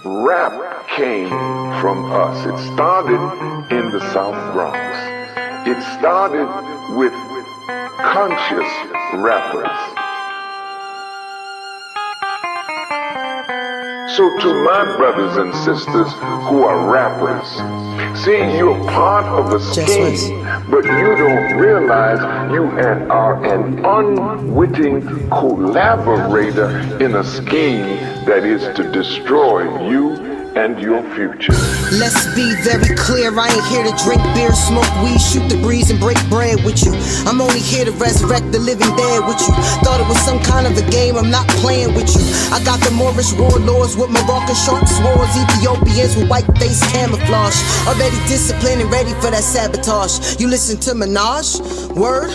Rap came from us. It started in the South Bronx. It started with conscious rappers. So to my brothers and sisters who are rappers, see, you're part of a scheme, but you don't realize you are an unwitting collaborator in a scheme that is to destroy you and your future. Let's be very clear, I ain't here to drink beer, smoke weed, shoot the breeze and break bread with you. I'm only here to resurrect the living dead with you. Thought it was some kind of a game, I'm not playing with you. I got the Moorish warlords with Moroccan short swords, Ethiopians with white face camouflage, already disciplined and ready for that sabotage. You listen to Minaj? Word?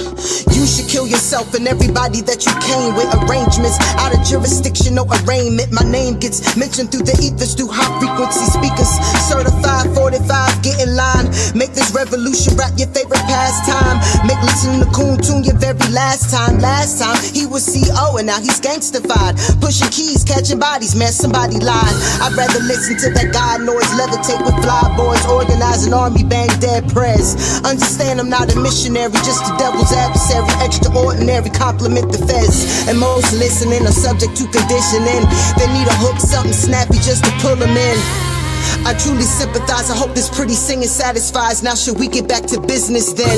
You should kill yourself and everybody that you came with. Arrangements out of jurisdiction, no arraignment. My name gets mentioned through the ethers, through high frequency speakers. Certified 45, get in line. Make this revolution rap your favorite pastime. Make listen to Coon Tune your very last time. Last time he was CO and now he's gangstified. Pushing keys, catching bodies, man, somebody lied. I'd rather listen to that guy noise levitate with fly boys. Organize an army, bang dead prez. Understand I'm not a missionary, just the devil's adversary. Extraordinary, compliment the feds. And most listening are subject to conditioning. They need a hook, something snappy just to pull them in. I truly sympathize, I hope this pretty singing satisfies. Now should we get back to business then?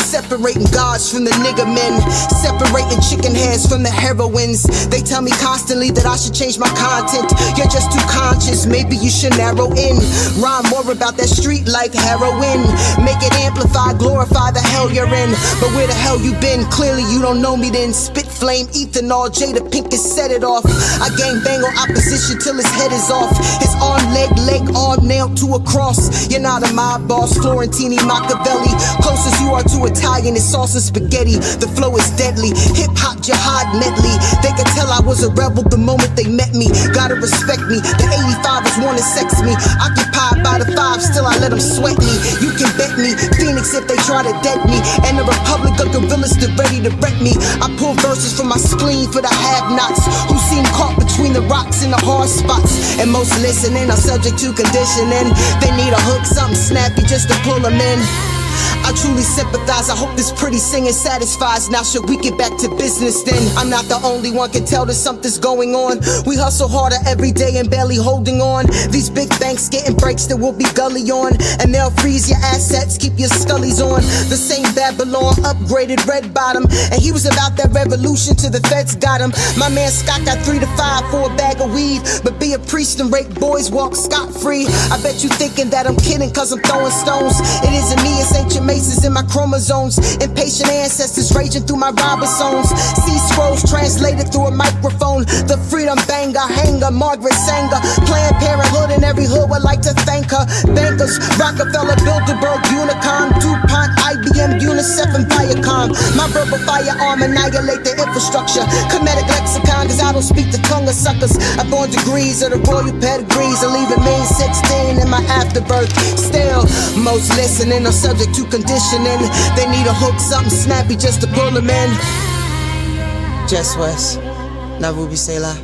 Separating gods from the nigga men, separating chicken heads from the heroines. They tell me constantly that I should change my content. You're just too conscious, maybe you should narrow in. Rhyme more about that street life heroin. Make it amplify, glorify the hell you're in. But where the hell you been? Clearly you don't know me then. Spit flame, ethanol, Jada Pinkett set it off. I gang bang on opposition till his head is off. His arm, leg, arm nailed to a cross. You're not a mob boss, Florentini, Machiavelli. Closest you are to Italian is sauce and spaghetti. The flow is deadly, hip-hop jihad medley. They could tell I was a rebel the moment they met me. Gotta respect me, the 85ers wanna sex me. Occupied by the 5, still I let them sweat me. You can bet me, Phoenix if they try to dead me. And the Republic of Gorillas stood ready to wreck me. I pull verses from my spleen for the have-nots who seem caught between the rocks and the hard spots. And most listening are subject to conditioning. They need a hook, something snappy just to pull them in. I truly sympathize, I hope this pretty singing satisfies. Now should we get back to business then? I'm not the only one can tell that something's going on. We hustle harder every day and barely holding on. These big banks getting breaks that we'll be gully on. And they'll freeze your assets, keep your scullies on. The same Babylon upgraded red bottom. And he was about that revolution till the feds got him. My man Scott got 3 to 5 for a bag of weed. But be a priest and rape boys walk scot-free. I bet you thinking that I'm kidding cause I'm throwing stones. It isn't me, it's ancient maces in my chromosomes. Impatient ancestors raging through my ribosomes. See scrolls translated through a microphone. The freedom banger, hanger, Margaret Sanger. Planned Parenthood in every hood would like to thank her. Bankers, Rockefeller, Bilderberg, Unicom, DuPont, IBM, UNICEF, and Viacom. My verbal firearm annihilate the infrastructure. Comedic lexicon, cause I don't speak the tongue of suckers. I born degrees of the royal pedigrees and leaving me 16 in my afterbirth. Still, most listening are subject to conditioning. They need a hook, something snappy just to pull them in. Just West, not Ruby Selah.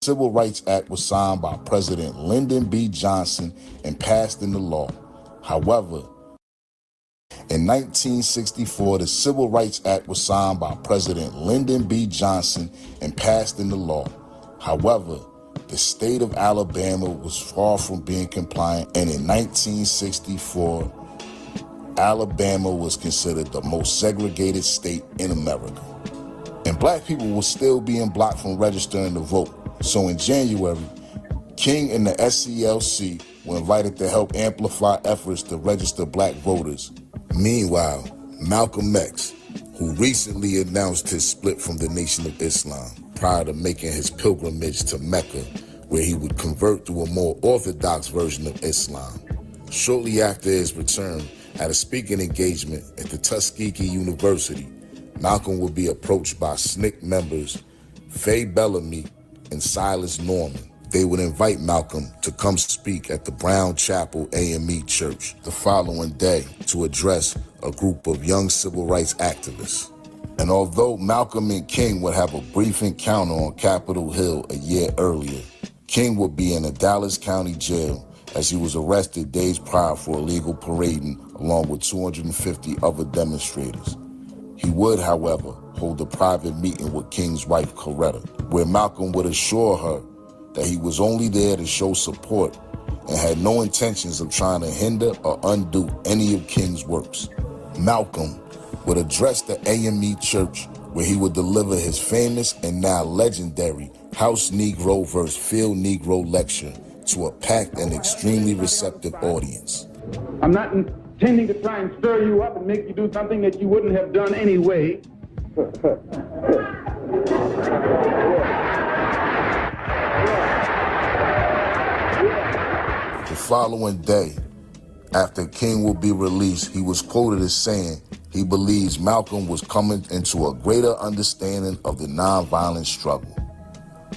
The Civil Rights Act was signed by President Lyndon B. Johnson and passed into law. However, in 1964, the Civil Rights Act was signed by President Lyndon B. Johnson and passed into law. However, the state of Alabama was far from being compliant, and in 1964, Alabama was considered the most segregated state in America. And black people were still being blocked from registering to vote. So in January, King and the SCLC were invited to help amplify efforts to register black voters. Meanwhile, Malcolm X, who recently announced his split from the Nation of Islam prior to making his pilgrimage to Mecca, where he would convert to a more orthodox version of Islam. Shortly after his return, at a speaking engagement at the Tuskegee University, Malcolm would be approached by SNCC members Faye Bellamy and Silas Norman. They would invite Malcolm to come speak at the Brown Chapel AME Church the following day to address a group of young civil rights activists. And although Malcolm and King would have a brief encounter on Capitol Hill a year earlier, King would be in a Dallas County jail as he was arrested days prior for illegal parading along with 250 other demonstrators. He would, however, hold a private meeting with King's wife, Coretta, where Malcolm would assure her that he was only there to show support and had no intentions of trying to hinder or undo any of King's works. Malcolm would address the AME Church, where he would deliver his famous and now legendary House Negro vs. Field Negro lecture to a packed and extremely receptive audience. I'm not intending to try and stir you up and make you do something that you wouldn't have done anyway. The following day, after King would be released, he was quoted as saying he believes Malcolm was coming into a greater understanding of the nonviolent struggle.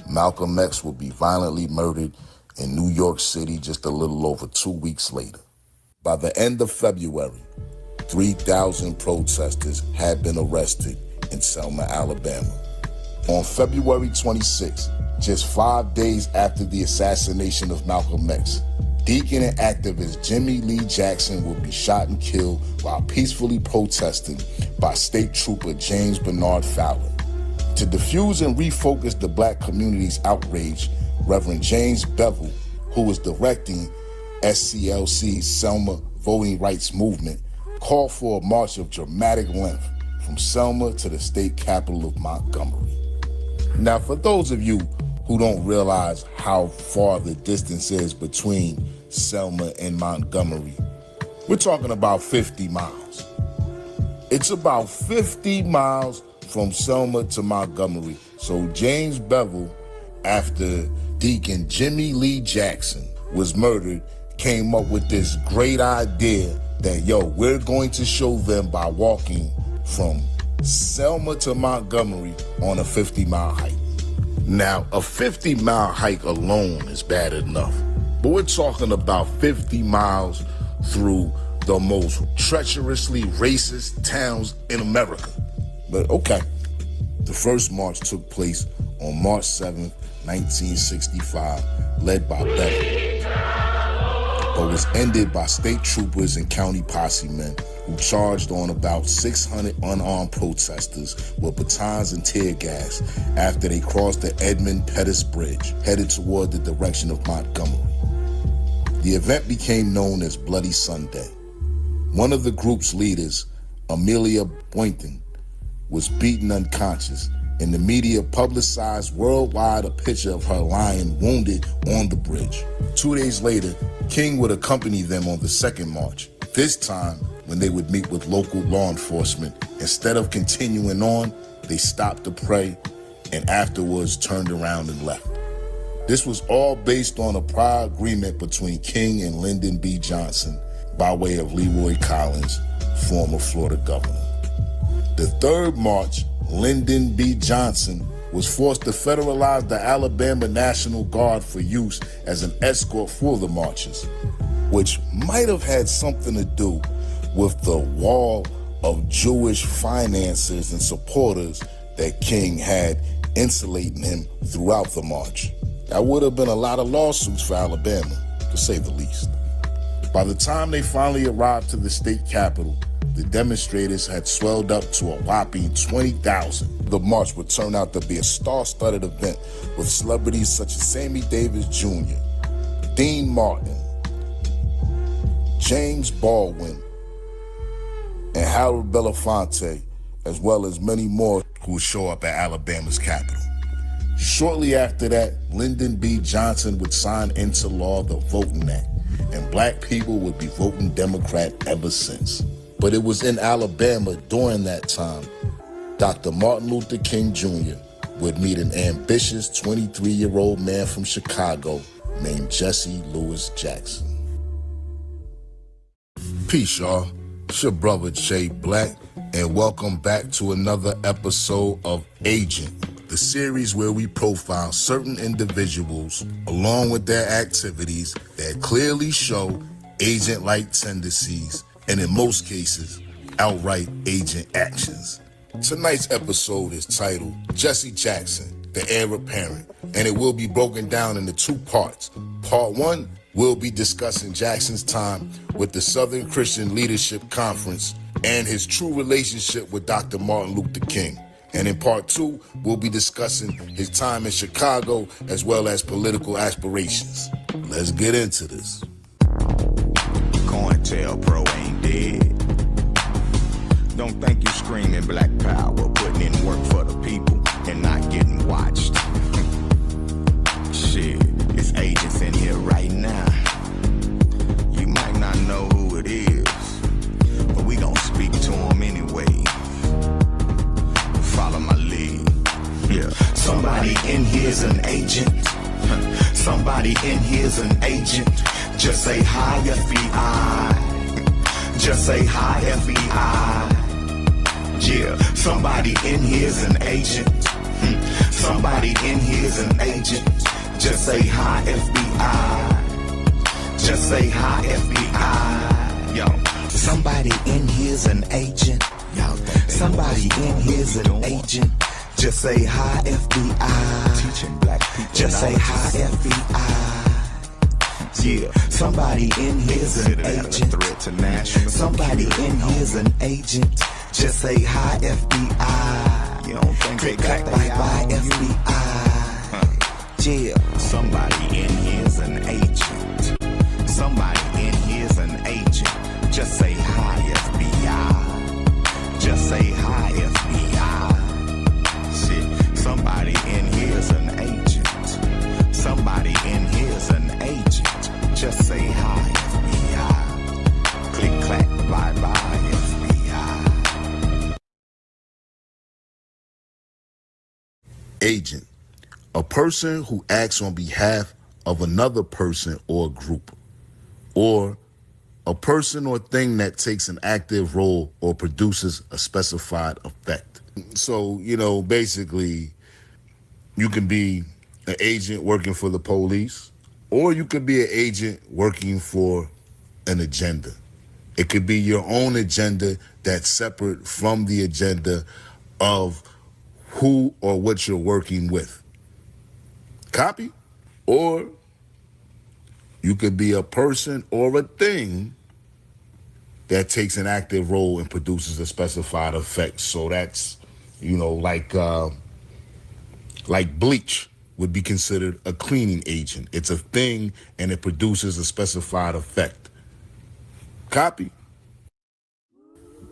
Malcolm X would be violently murdered in New York City just a little over 2 weeks later. By the end of February, 3,000 protesters had been arrested in Selma, Alabama. On February 26, just 5 days after the assassination of Malcolm X, Deacon and activist Jimmy Lee Jackson would be shot and killed while peacefully protesting by State Trooper James Bernard Fowler. To diffuse and refocus the black community's outrage, Reverend James Bevel, who was directing SCLC's Selma voting rights movement, called for a march of dramatic length from Selma to the state capital of Montgomery. Now, for those of you who don't realize how far the distance is between Selma and Montgomery, we're talking about 50 miles. It's about 50 miles from Selma to Montgomery. So James Bevel, after Deacon Jimmy Lee Jackson was murdered, came up with this great idea that, we're going to show them by walking from Selma to Montgomery on a 50-mile hike. Now, a 50-mile hike alone is bad enough, but we're talking about 50 miles through the most treacherously racist towns in America. But okay, the first march took place on March 7th, 1965, led by Bevel, but was ended by state troopers and county posse men who charged on about 600 unarmed protesters with batons and tear gas after they crossed the Edmund Pettus Bridge, headed toward the direction of Montgomery. The event became known as Bloody Sunday. One of the group's leaders, Amelia Boynton, was beaten unconscious, and the media publicized worldwide a picture of her lying wounded on the bridge. 2 days later, King would accompany them on the second march. This time, when they would meet with local law enforcement, instead of continuing on, they stopped to pray and afterwards turned around and left. This was all based on a prior agreement between King and Lyndon B. Johnson by way of Leroy Collins, former Florida governor. The third march, Lyndon B. Johnson was forced to federalize the Alabama National Guard for use as an escort for the marches, which might have had something to do with the wall of Jewish financiers and supporters that King had insulating him throughout the march. That would have been a lot of lawsuits for Alabama, to say the least. By the time they finally arrived to the state capitol, the demonstrators had swelled up to a whopping 20,000. The march would turn out to be a star-studded event with celebrities such as Sammy Davis Jr., Dean Martin, James Baldwin, and Harold Belafonte, as well as many more who would show up at Alabama's capital. Shortly after that, Lyndon B. Johnson would sign into law the Voting Act, and black people would be voting Democrat ever since. But it was in Alabama during that time, Dr. Martin Luther King Jr. would meet an ambitious 23-year-old man from Chicago named Jesse Louis Jackson. Peace, y'all. It's your brother Jay Black, and welcome back to another episode of Agent, the series where we profile certain individuals along with their activities that clearly show agent-like tendencies, and in most cases, outright agent actions. Tonight's episode is titled Jesse Jackson, the Heir Apparent, and it will be broken down into two parts. Part one, we'll be discussing Jackson's time with the Southern Christian Leadership Conference and his true relationship with Dr. Martin Luther King. And in part two, we'll be discussing his time in Chicago as well as political aspirations. Let's get into this. COINTELPRO ain't dead. Don't think you screaming black power, putting in work for the people and not getting watched. Shit, it's agents in here right now. You might not know who it is, but we gon' speak to them anyway. Follow my lead. Yeah. Somebody in here's an agent. Somebody in here's an agent. Just say hi, FBI. Just say hi, FBI. Yeah, somebody in here's an agent. Somebody in here's an agent. Just say hi, FBI. Just say hi, FBI. Yo, somebody in here's an agent. Somebody in here's an agent. Just say hi, FBI. Teaching black people. Just say hi, FBI. Yeah, somebody in here's an agent. Somebody in here's an agent. Just say hi, FBI. You don't think they got bye, FBI. Yeah. Somebody in here's an agent. Somebody in here's an agent. Just say hi, FBI. Just say hi, FBI. Shit. Somebody in here's an agent. Somebody in here's an agent. Just say hi, FBI. Click, clack, bye-bye, FBI. Agent, a person who acts on behalf of another person or group, or a person or thing that takes an active role or produces a specified effect. So, basically, you can be an agent working for the police, or you could be an agent working for an agenda. It could be your own agenda that's separate from the agenda of who or what you're working with. Copy? Or you could be a person or a thing that takes an active role and produces a specified effect. So that's, like bleach would be considered a cleaning agent. It's a thing and it produces a specified effect. Copy?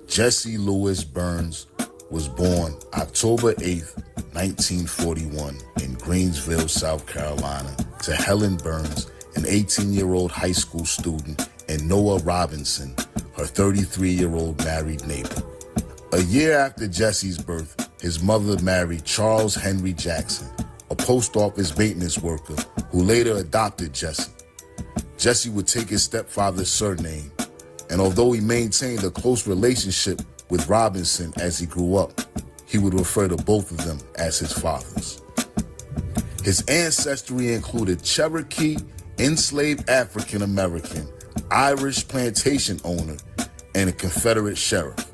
Jesse Louis Burns was born October 8th, 1941 in Greensville, South Carolina, to Helen Burns, an 18-year-old high school student, and Noah Robinson, her 33-year-old married neighbor. A year after Jesse's birth, his mother married Charles Henry Jackson, a post office maintenance worker who later adopted Jesse. Jesse would take his stepfather's surname, and although he maintained a close relationship with Robinson as he grew up, he would refer to both of them as his fathers. His ancestry included Cherokee, enslaved African American, Irish plantation owner, and a Confederate sheriff.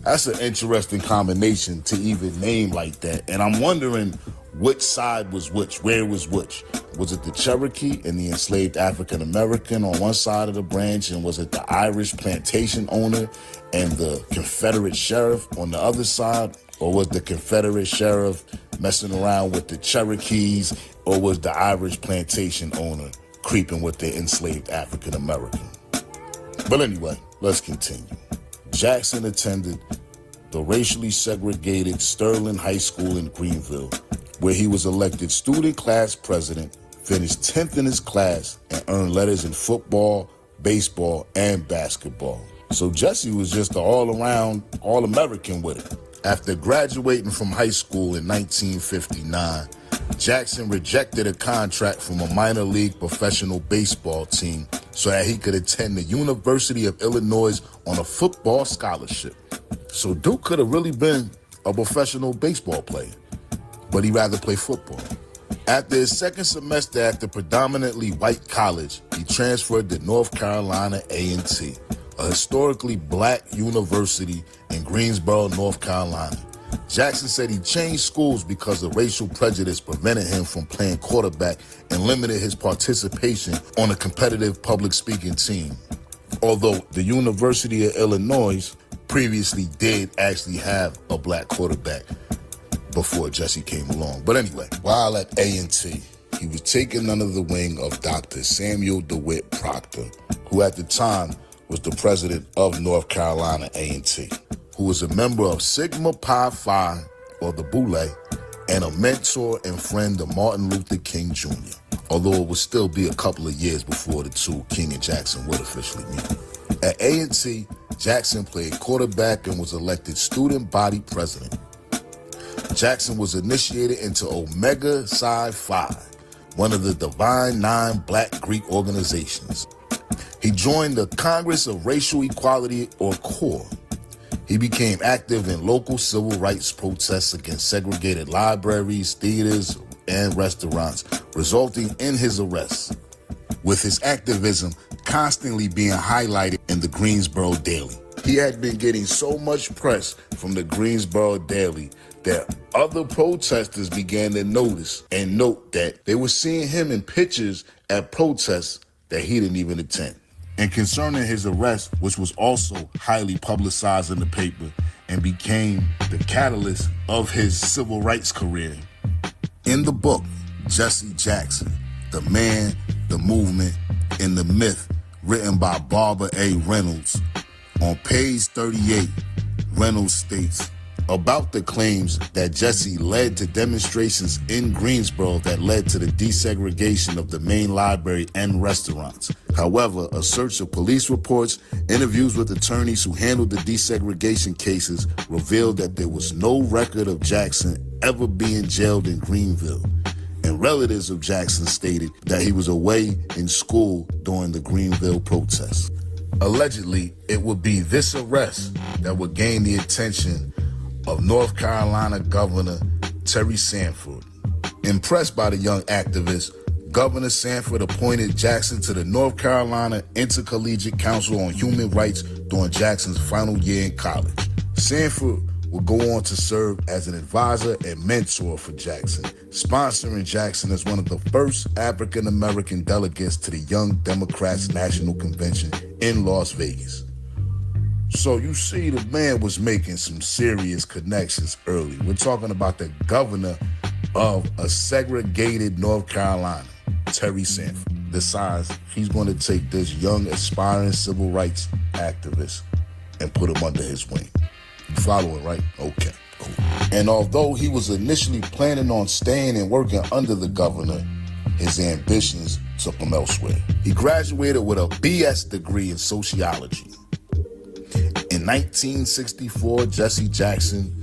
That's an interesting combination to even name like that. And I'm wondering which side was which, where was which. Was it the Cherokee and the enslaved African American on one side of the branch, and was it the Irish plantation owner and the Confederate sheriff on the other side? Or was the Confederate sheriff messing around with the Cherokees, or was the Irish plantation owner creeping with the enslaved African American? But anyway, let's continue. Jackson attended the racially segregated Sterling High School in Greenville, where he was elected student class president, finished 10th in his class, and earned letters in football, baseball, and basketball. So Jesse was just an all-around All-American with it. After graduating from high school in 1959, Jackson rejected a contract from a minor league professional baseball team so that he could attend the University of Illinois on a football scholarship. So Duke could have really been a professional baseball player, but he'd rather play football. After his second semester at the predominantly white college, he transferred to North Carolina A&T, a historically black university in Greensboro, North Carolina. Jackson said he changed schools because of racial prejudice prevented him from playing quarterback and limited his participation on a competitive public speaking team. Although the University of Illinois previously did actually have a black quarterback before Jesse came along. But anyway, while at A&T, he was taken under the wing of Dr. Samuel DeWitt Proctor, who at the time was the president of North Carolina A&T, who was a member of Sigma Pi Phi, or the Boule, and a mentor and friend of Martin Luther King Jr., although it would still be a couple of years before the two, King and Jackson, would officially meet. At A&T, Jackson played quarterback and was elected student body president. Jackson was initiated into Omega Psi Phi, one of the Divine Nine Black Greek organizations. He joined the Congress of Racial Equality, or CORE. He became active in local civil rights protests against segregated libraries, theaters, and restaurants, resulting in his arrest, with his activism constantly being highlighted in the Greensboro Daily. He had been getting so much press from the Greensboro Daily that other protesters began to notice and note that they were seeing him in pictures at protests that he didn't even attend. And concerning his arrest, which was also highly publicized in the paper and became the catalyst of his civil rights career, in the book, Jesse Jackson, The Man, the Movement, and the Myth, written by Barbara A. Reynolds, on page 38, Reynolds states about the claims that Jesse led to demonstrations in Greensboro that led to the desegregation of the main library and restaurants. However, a search of police reports, interviews with attorneys who handled the desegregation cases revealed that there was no record of Jackson ever being jailed in Greenville. And relatives of Jackson stated that he was away in school during the Greenville protests. Allegedly, it would be this arrest that would gain the attention of North Carolina Governor Terry Sanford. Impressed by the young activist, Governor Sanford appointed Jackson to the North Carolina Intercollegiate Council on Human Rights during Jackson's final year in college. Sanford would go on to serve as an advisor and mentor for Jackson, sponsoring Jackson as one of the first African-American delegates to the Young Democrats National Convention in Las Vegas. So you see, the man was making some serious connections early. We're talking about the governor of a segregated North Carolina, Terry Sanford, decides he's going to take this young, aspiring civil rights activist and put him under his wing. You following, right? Okay, cool. And although he was initially planning on staying and working under the governor, his ambitions took him elsewhere. He graduated with a BS degree in sociology. In 1964, Jesse Jackson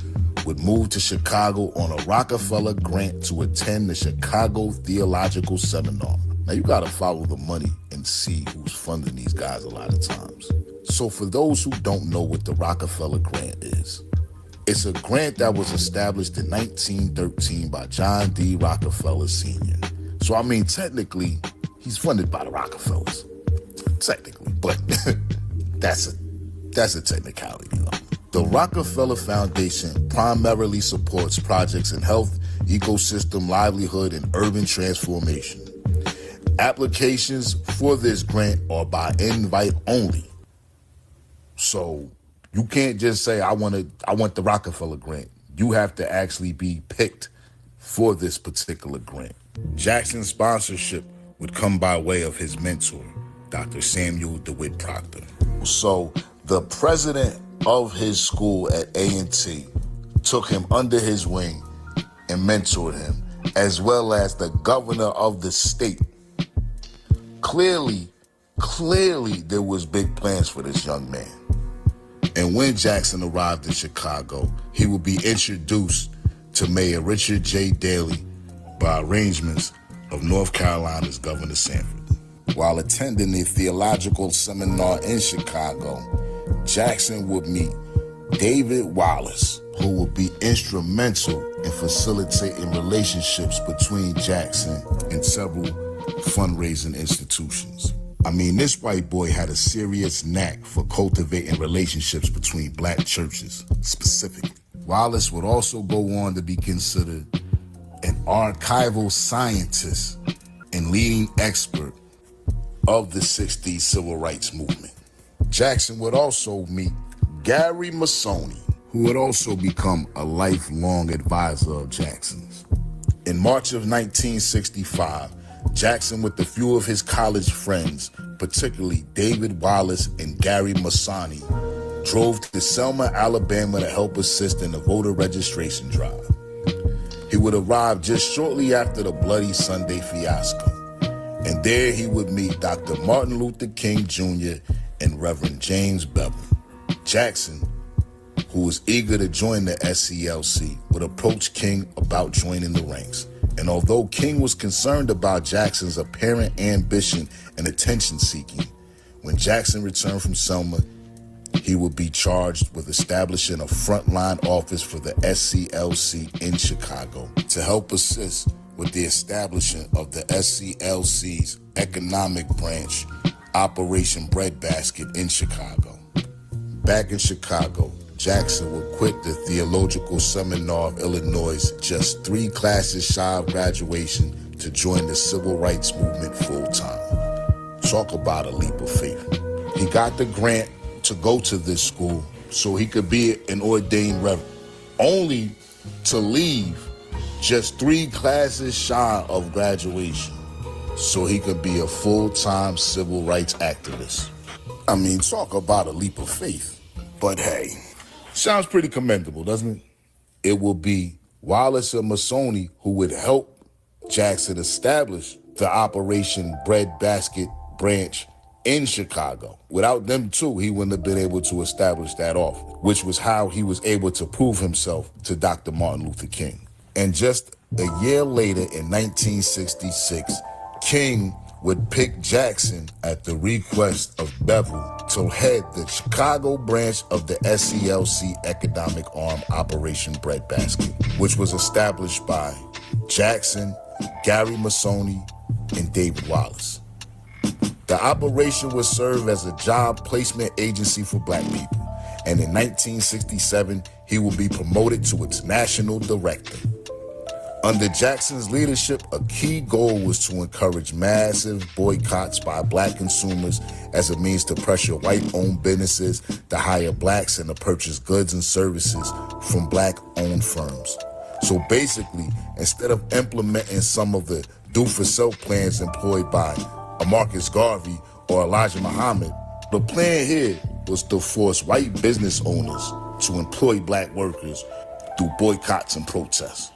would move to Chicago on a Rockefeller grant to attend the Chicago Theological Seminar. Now, you gotta follow the money and see who's funding these guys a lot of times. So for those who don't know what the Rockefeller grant is, it's a grant that was established in 1913 by John D. Rockefeller Sr. So, I mean, technically, he's funded by the Rockefellers. Technically, but that's a technicality, though. The Rockefeller Foundation primarily supports projects in health, ecosystem, livelihood, and urban transformation. Applications for this grant are by invite only. So you can't just say, I want the Rockefeller grant. You have to actually be picked for this particular grant. Jackson's sponsorship would come by way of his mentor, Dr. Samuel DeWitt Proctor. So the president of his school at A&T took him under his wing and mentored him, as well as the governor of the state. Clearly, there was big plans for this young man. And when Jackson arrived in Chicago, he would be introduced to Mayor Richard J. Daley by arrangements of North Carolina's Governor Sanford. While attending a theological seminar in Chicago, Jackson would meet David Wallace, who would be instrumental in facilitating relationships between Jackson and several fundraising institutions. I mean, this white boy had a serious knack for cultivating relationships between black churches, specifically. Wallace would also go on to be considered an archival scientist and leading expert of the 60s civil rights movement. Jackson would also meet Gary Masoni, who would also become a lifelong advisor of Jackson's. In March of 1965, Jackson, with a few of his college friends, particularly David Wallace and Gary Masoni, drove to Selma, Alabama to help assist in the voter registration drive. He would arrive just shortly after the Bloody Sunday fiasco, and there he would meet Dr. Martin Luther King Jr. and Reverend James Bevel. Jackson, who was eager to join the SCLC, would approach King about joining the ranks. And although King was concerned about Jackson's apparent ambition and attention-seeking, when Jackson returned from Selma, he would be charged with establishing a frontline office for the SCLC in Chicago to help assist with the establishment of the SCLC's economic branch, Operation Breadbasket in Chicago. Back in Chicago, Jackson would quit the Theological Seminar of Illinois just 3 classes shy of graduation to join the civil rights movement full-time. Talk about a leap of faith. He got the grant to go to this school so he could be an ordained reverend, only to leave just 3 classes shy of graduation so he could be a full-time civil rights activist. I mean, talk about a leap of faith. But hey, sounds pretty commendable, doesn't it? It will be Wallace and Masoni who would help Jackson establish the Operation Breadbasket branch in Chicago. Without them too, he wouldn't have been able to establish that office, which was how he was able to prove himself to Dr. Martin Luther King. And just a year later, in 1966, King would pick Jackson at the request of Bevel to head the Chicago branch of the SCLC economic arm Operation Breadbasket, which was established by Jackson, Gary Masoni, and David Wallace. The operation would serve as a job placement agency for black people, and in 1967, he would be promoted to its national director. Under Jackson's leadership, a key goal was to encourage massive boycotts by black consumers as a means to pressure white-owned businesses to hire blacks and to purchase goods and services from black-owned firms. So basically, instead of implementing some of the do-for-self plans employed by Marcus Garvey or Elijah Muhammad, the plan here was to force white business owners to employ black workers through boycotts and protests.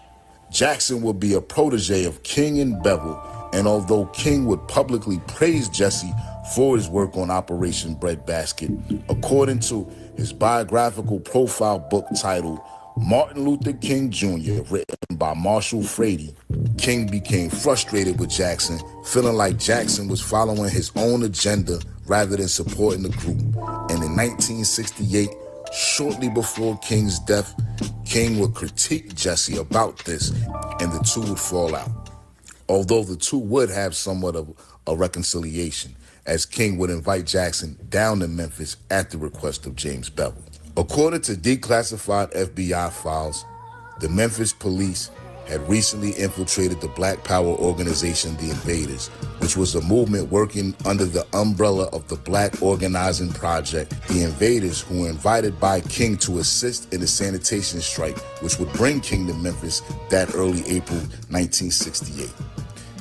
Jackson would be a protege of King and Bevel, and although King would publicly praise Jesse for his work on Operation Breadbasket, according to his biographical profile book titled Martin Luther King Jr., written by Marshall Frady, King became frustrated with Jackson, feeling like Jackson was following his own agenda rather than supporting the group. And in 1968, shortly before King's death, King would critique Jesse about this, and the two would fall out. Although the two would have somewhat of a reconciliation, as King would invite Jackson down to Memphis at the request of James Bevel. According to declassified FBI files, the Memphis police had recently infiltrated the Black Power organization, The Invaders, which was a movement working under the umbrella of the Black Organizing Project. The Invaders, who were invited by King to assist in the sanitation strike, which would bring King to Memphis that early April 1968.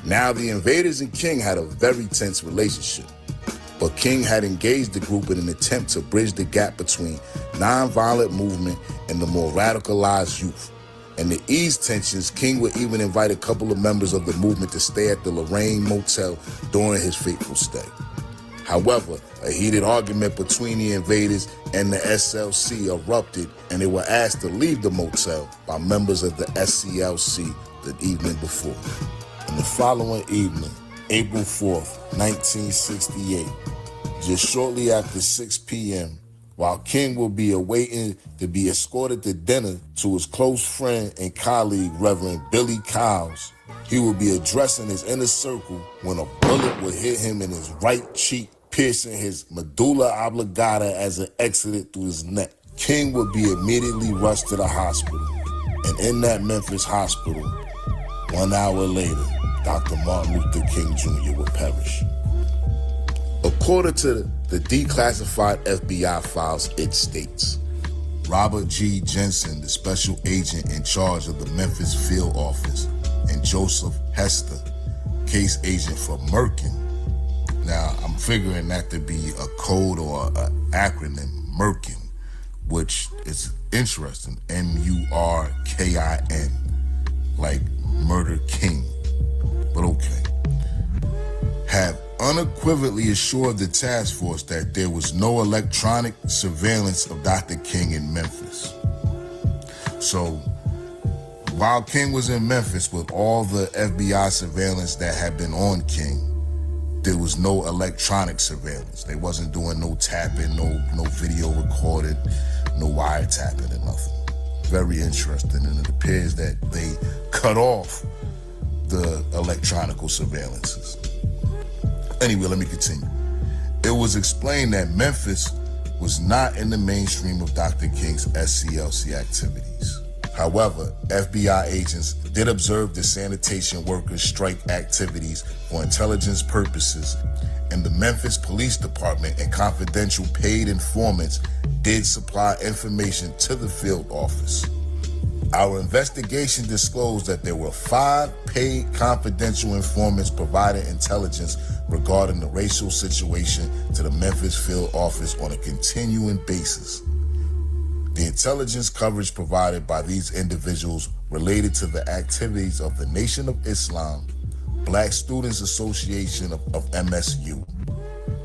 Now, the Invaders and King had a very tense relationship, but King had engaged the group in an attempt to bridge the gap between nonviolent movement and the more radicalized youth. And to ease tensions, King would even invite a couple of members of the movement to stay at the Lorraine Motel during his fateful stay. However, a heated argument between the Invaders and the SLC erupted, and they were asked to leave the motel by members of the SCLC the evening before. And the following evening, April 4th, 1968, just shortly after 6 p.m., while King will be awaiting to be escorted to dinner to his close friend and colleague, Reverend Billy Cowles, he will be addressing his inner circle when a bullet will hit him in his right cheek, piercing his medulla oblongata as it exited through his neck. King would be immediately rushed to the hospital, and in that Memphis hospital, 1 hour later, Dr. Martin Luther King Jr. would perish. According to the declassified FBI files, it states, Robert G. Jensen, the special agent in charge of the Memphis field office, and Joseph Hester, case agent for Merkin. Now, I'm figuring that to be a code or an acronym, Merkin, which is interesting, M-U-R-K-I-N, like Murder King, but okay, have unequivocally assured the task force that there was no electronic surveillance of Dr. King in Memphis. So, while King was in Memphis with all the FBI surveillance that had been on King, there was no electronic surveillance. They wasn't doing no tapping, no video recorded, no wiretapping or nothing. Very interesting, and it appears that they cut off the electronical surveillances. Anyway, let me continue. It was explained that Memphis was not in the mainstream of Dr. King's SCLC activities. However, FBI agents did observe the sanitation workers' strike activities for intelligence purposes, and the Memphis Police Department and confidential paid informants did supply information to the field office. Our investigation disclosed that there were 5 paid confidential informants providing intelligence regarding the racial situation to the Memphis field office on a continuing basis. The intelligence coverage provided by these individuals related to the activities of the Nation of Islam, Black Students Association of MSU,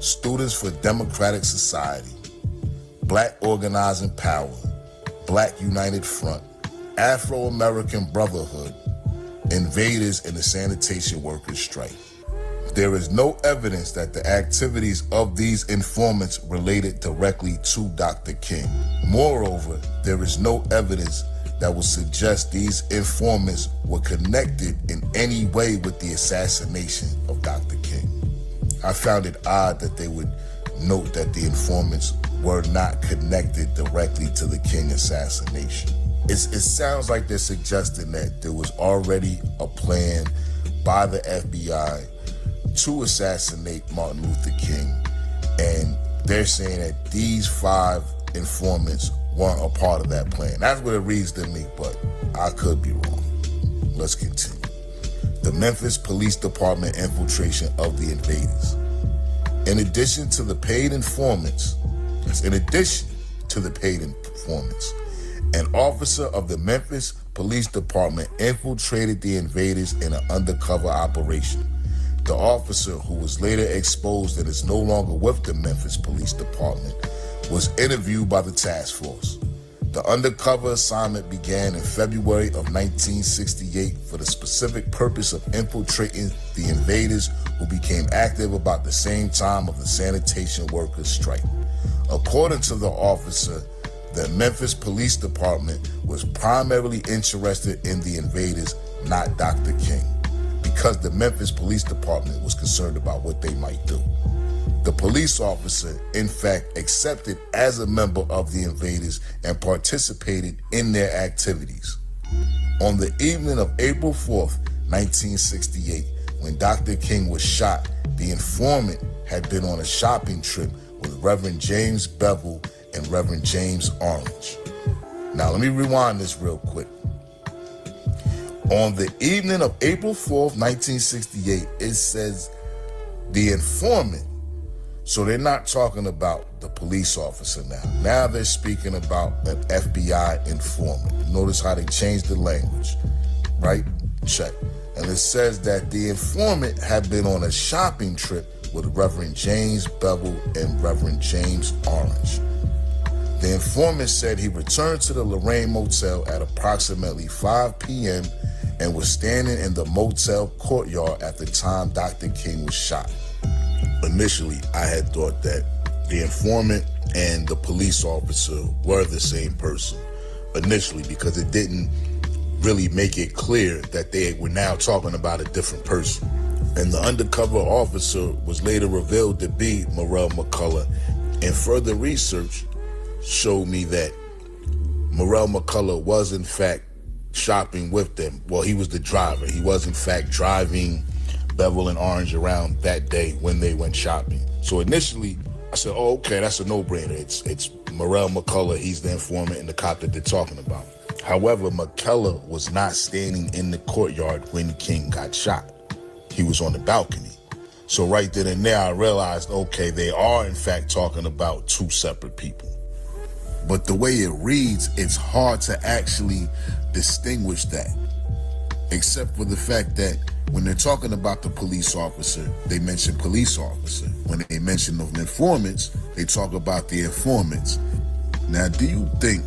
Students for Democratic Society, Black Organizing Power, Black United Front, Afro-American Brotherhood, Invaders, and the Sanitation Workers Strike. There is no evidence that the activities of these informants related directly to Dr. King. Moreover, there is no evidence that would suggest these informants were connected in any way with the assassination of Dr. King. I found it odd that they would note that the informants were not connected directly to the King assassination. It sounds like they're suggesting that there was already a plan by the FBI to assassinate Martin Luther King, and they're saying that these 5 informants weren't a part of that plan. That's what it reads to me, but I could be wrong. Let's continue. The Memphis Police Department infiltration of the invaders. In addition to the paid informants, an officer of the Memphis Police Department infiltrated the invaders in an undercover operation. The officer, who was later exposed and is no longer with the Memphis Police Department, was interviewed by the task force. The undercover assignment began in February of 1968 for the specific purpose of infiltrating the invaders, who became active about the same time of the sanitation workers' strike. According to the officer, the Memphis Police Department was primarily interested in the invaders, not Dr. King, because the Memphis Police Department was concerned about what they might do. The police officer, in fact, accepted as a member of the invaders and participated in their activities. On the evening of April 4th, 1968, when Dr. King was shot, the informant had been on a shopping trip with Reverend James Bevel and Reverend James Orange. Now, let me rewind this real quick. On the evening of April 4th, 1968, it says the informant. So they're not talking about the police officer now. Now they're speaking about an FBI informant. Notice how they changed the language, right? Check. And it says that the informant had been on a shopping trip with Reverend James Bevel and Reverend James Orange. The informant said he returned to the Lorraine Motel at approximately 5 p.m. and was standing in the motel courtyard at the time Dr. King was shot. Initially, I had thought that the informant and the police officer were the same person. Initially, because it didn't really make it clear that they were now talking about a different person. And the undercover officer was later revealed to be Morrell McCullough, and further research showed me that Morrell McCullough was in fact shopping with them. Well, he was the driver. He was in fact driving Bevel and Orange around that day when they went shopping. So initially, I said, oh, okay, that's a no-brainer. It's Morrell McCullough. He's the informant and the cop that they're talking about. However, McCullough was not standing in the courtyard when King got shot. He was on the balcony. So right then and there, I realized, okay, they are in fact talking about two separate people. But the way it reads, it's hard to actually distinguish that, except for the fact that when they're talking about the police officer, they mention police officer. When they mention the informants, they talk about the informants. Now, do you think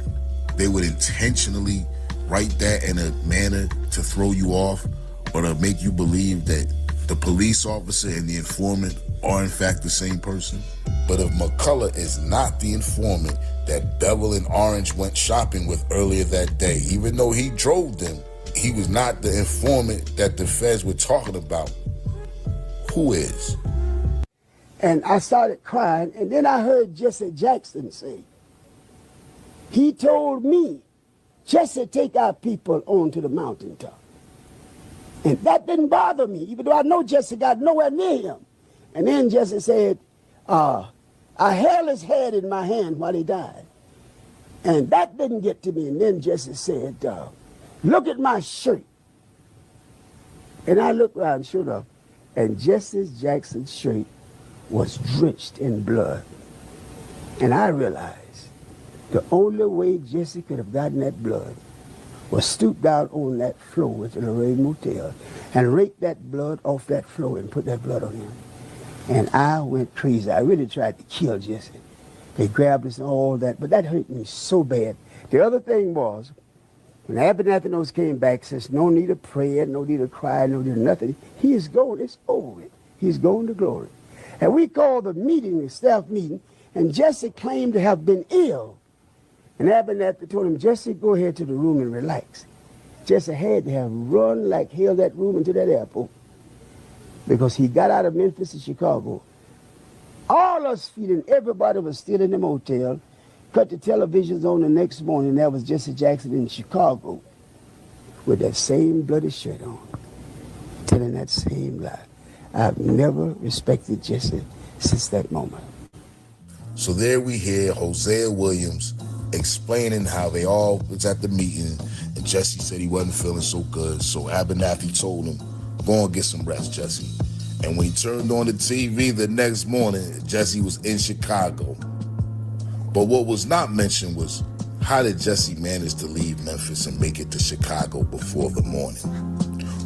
they would intentionally write that in a manner to throw you off or to make you believe that the police officer and the informant are in fact the same person? But if McCullough is not the informant that Bevel and Orange went shopping with earlier that day, even though he drove them, he was not the informant that the feds were talking about, who is? And I started crying, and then I heard Jesse Jackson say, he told me, Jesse, take our people on to the mountaintop. And that didn't bother me, even though I know Jesse got nowhere near him. And then Jesse said, I held his head in my hand while he died. And that didn't get to me. And then Jesse said, look at my shirt. And I looked around, sure enough, and Jesse Jackson's shirt was drenched in blood. And I realized the only way Jesse could have gotten that blood was stoop down on that floor at the Lorraine Motel and rake that blood off that floor and put that blood on him. And I went crazy. I really tried to kill Jesse. They grabbed us and all that, but that hurt me so bad. The other thing was, when Abernathy came back, says no need of prayer, no need of cry, no need of nothing. He is going, it's over with. He's going to glory. And we called the meeting, the staff meeting, and Jesse claimed to have been ill. And Abernathy told him, Jesse, go ahead to the room and relax. Jesse had to have run like hell that room into that airport, because he got out of Memphis to Chicago. All us feeling, everybody was still in the motel. Cut the televisions on the next morning, that was Jesse Jackson in Chicago with that same bloody shirt on, telling that same lie. I've never respected Jesse since that moment. So there we hear Hosea Williams explaining how they all was at the meeting, and Jesse said he wasn't feeling so good. So Abernathy told him, go and get some rest, Jesse. And when he turned on the TV the next morning, Jesse was in Chicago. But what was not mentioned was, how did Jesse manage to leave Memphis and make it to Chicago before the morning?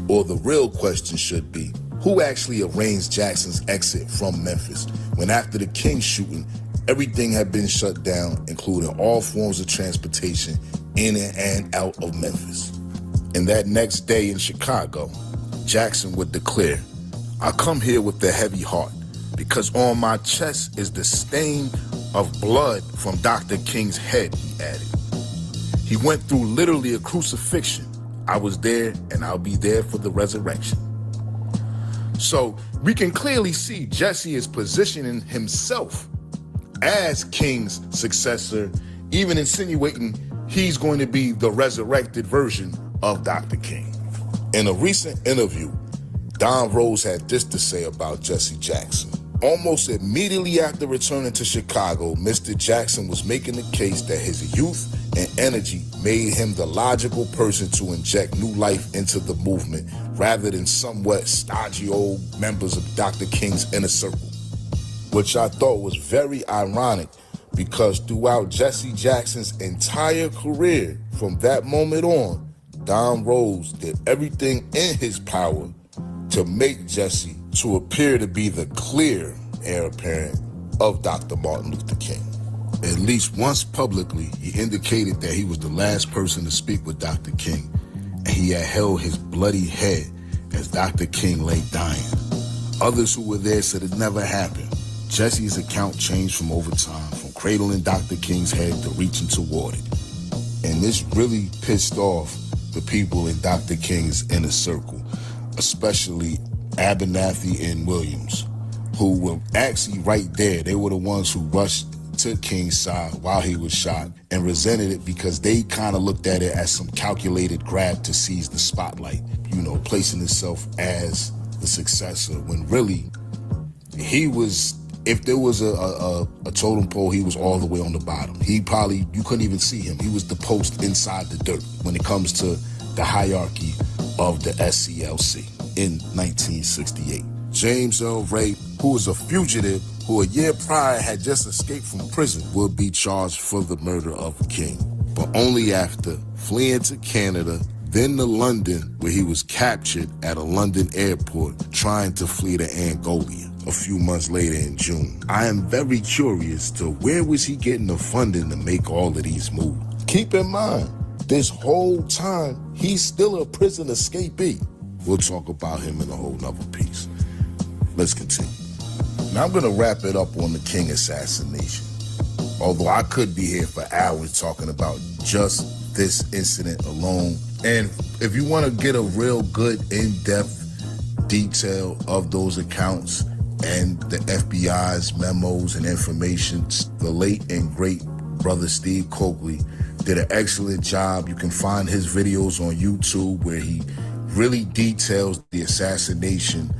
Or the real question should be, who actually arranged Jackson's exit from Memphis when after the King shooting, everything had been shut down, including all forms of transportation in and out of Memphis? And that next day in Chicago, Jackson would declare, I come here with the heavy heart because on my chest is the stain of blood from Dr. King's head, he added. He went through literally a crucifixion. I was there and I'll be there for the resurrection. So we can clearly see Jesse is positioning himself as King's successor, even insinuating he's going to be the resurrected version of Dr. King. In a recent interview, Don Rose had this to say about Jesse Jackson. Almost immediately after returning to Chicago, Mr. Jackson was making the case that his youth and energy made him the logical person to inject new life into the movement, rather than somewhat stodgy old members of Dr. King's inner circle. Which I thought was very ironic, because throughout Jesse Jackson's entire career, from that moment on, Don Rose did everything in his power to make Jesse to appear to be the clear heir apparent of Dr. Martin Luther King. At least once publicly, he indicated that he was the last person to speak with Dr. King, and he had held his bloody head as Dr. King lay dying. Others who were there said it never happened. Jesse's account changed from over time, from cradling Dr. King's head to reaching toward it. And this really pissed off the people in Dr. King's inner circle, especially Abernathy and Williams, who were actually right there. They were the ones who rushed to King's side while he was shot and resented it because they kind of looked at it as some calculated grab to seize the spotlight, placing himself as the successor when really he was, if there was a totem pole, he was all the way on the bottom. You couldn't even see him. He was the post inside the dirt when it comes to the hierarchy of the SCLC in 1968. James Earl Ray, who was a fugitive who a year prior had just escaped from prison, would be charged for the murder of King, but only after fleeing to Canada, then to London, where he was captured at a London airport trying to flee to Angola a few months later in June. I am very curious to where was he getting the funding to make all of these moves. Keep in mind, this whole time, he's still a prison escapee. We'll talk about him in a whole nother piece. Let's continue. Now I'm gonna wrap it up on the King assassination. Although I could be here for hours talking about just this incident alone. And if you wanna get a real good in-depth detail of those accounts and the FBI's memos and information, the late and great brother Steve Coakley did an excellent job. You can find his videos on YouTube where he really details the assassination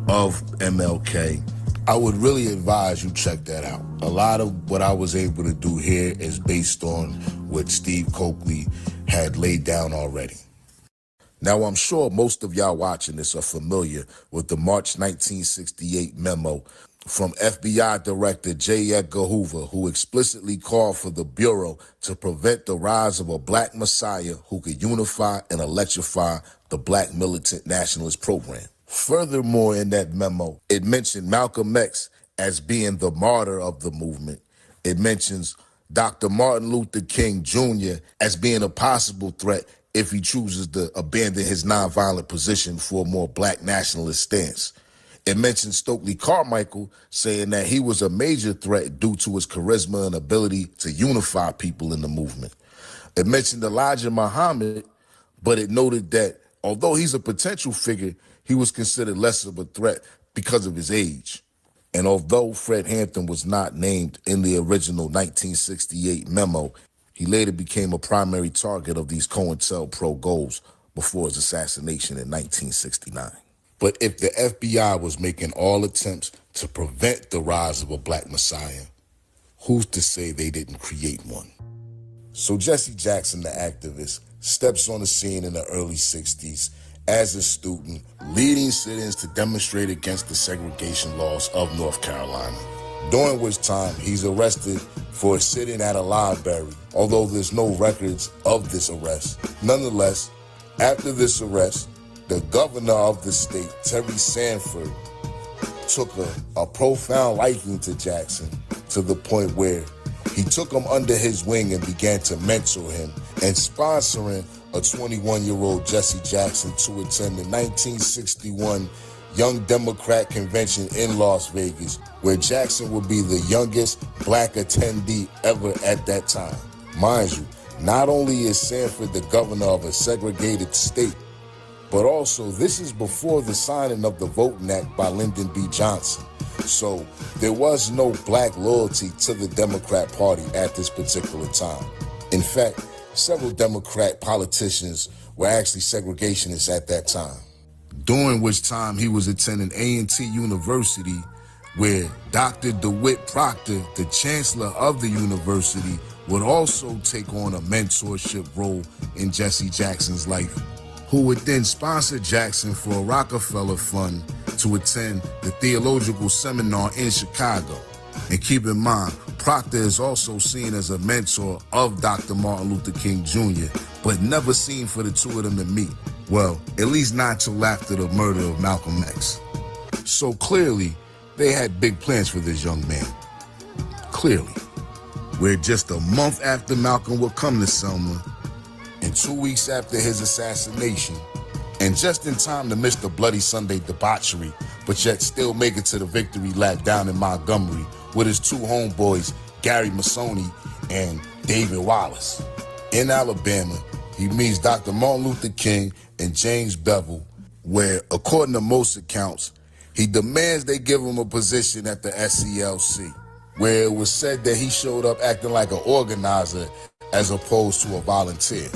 of MLK. I would really advise you check that out. A lot of what I was able to do here is based on what Steve Coakley had laid down already. Now, I'm sure most of y'all watching this are familiar with the March 1968 memo from FBI Director J. Edgar Hoover, who explicitly called for the Bureau to prevent the rise of a black messiah who could unify and electrify the black militant nationalist program. Furthermore, in that memo, it mentioned Malcolm X as being the martyr of the movement. It mentions Dr. Martin Luther King Jr. as being a possible threat if he chooses to abandon his nonviolent position for a more black nationalist stance. It mentions Stokely Carmichael saying that he was a major threat due to his charisma and ability to unify people in the movement. It mentioned Elijah Muhammad, but it noted that although he's a potential figure, he was considered less of a threat because of his age. And although Fred Hampton was not named in the original 1968 memo, he later became a primary target of these COINTELPRO goals before his assassination in 1969. But if the FBI was making all attempts to prevent the rise of a black messiah, who's to say they didn't create one? So Jesse Jackson, the activist, steps on the scene in the early 60s as a student, leading sit-ins to demonstrate against the segregation laws of North Carolina, during which time he's arrested for a sit-in at a library, although there's no records of this arrest. Nonetheless, after this arrest, the governor of the state, Terry Sanford, took a profound liking to Jackson to the point where he took him under his wing and began to mentor him and sponsoring a 21-year-old Jesse Jackson to attend the 1961 Young Democrat Convention in Las Vegas, where Jackson would be the youngest black attendee ever at that time. Mind you, not only is Sanford the governor of a segregated state, but also this is before the signing of the Voting Act by Lyndon B. Johnson. So there was no black loyalty to the Democrat Party at this particular time. In fact, several Democrat politicians were actually segregationists at that time. During which time he was attending A&T University, where Dr. DeWitt Proctor, the chancellor of the university, would also take on a mentorship role in Jesse Jackson's life, who would then sponsor Jackson for a Rockefeller Fund to attend the theological seminar in Chicago. And keep in mind, Proctor is also seen as a mentor of Dr. Martin Luther King Jr., but never seen for the two of them to meet. Well, at least not till after the murder of Malcolm X. So clearly, they had big plans for this young man. Clearly. Where just a month after Malcolm would come to Selma, in And 2 weeks after his assassination, and just in time to miss the Bloody Sunday debauchery, but yet still make it to the victory lap down in Montgomery with his two homeboys, Gary Masoni and David Wallace. In Alabama, he meets Dr. Martin Luther King and James Bevel, where, according to most accounts, he demands they give him a position at the SCLC, where it was said that he showed up acting like an organizer as opposed to a volunteer.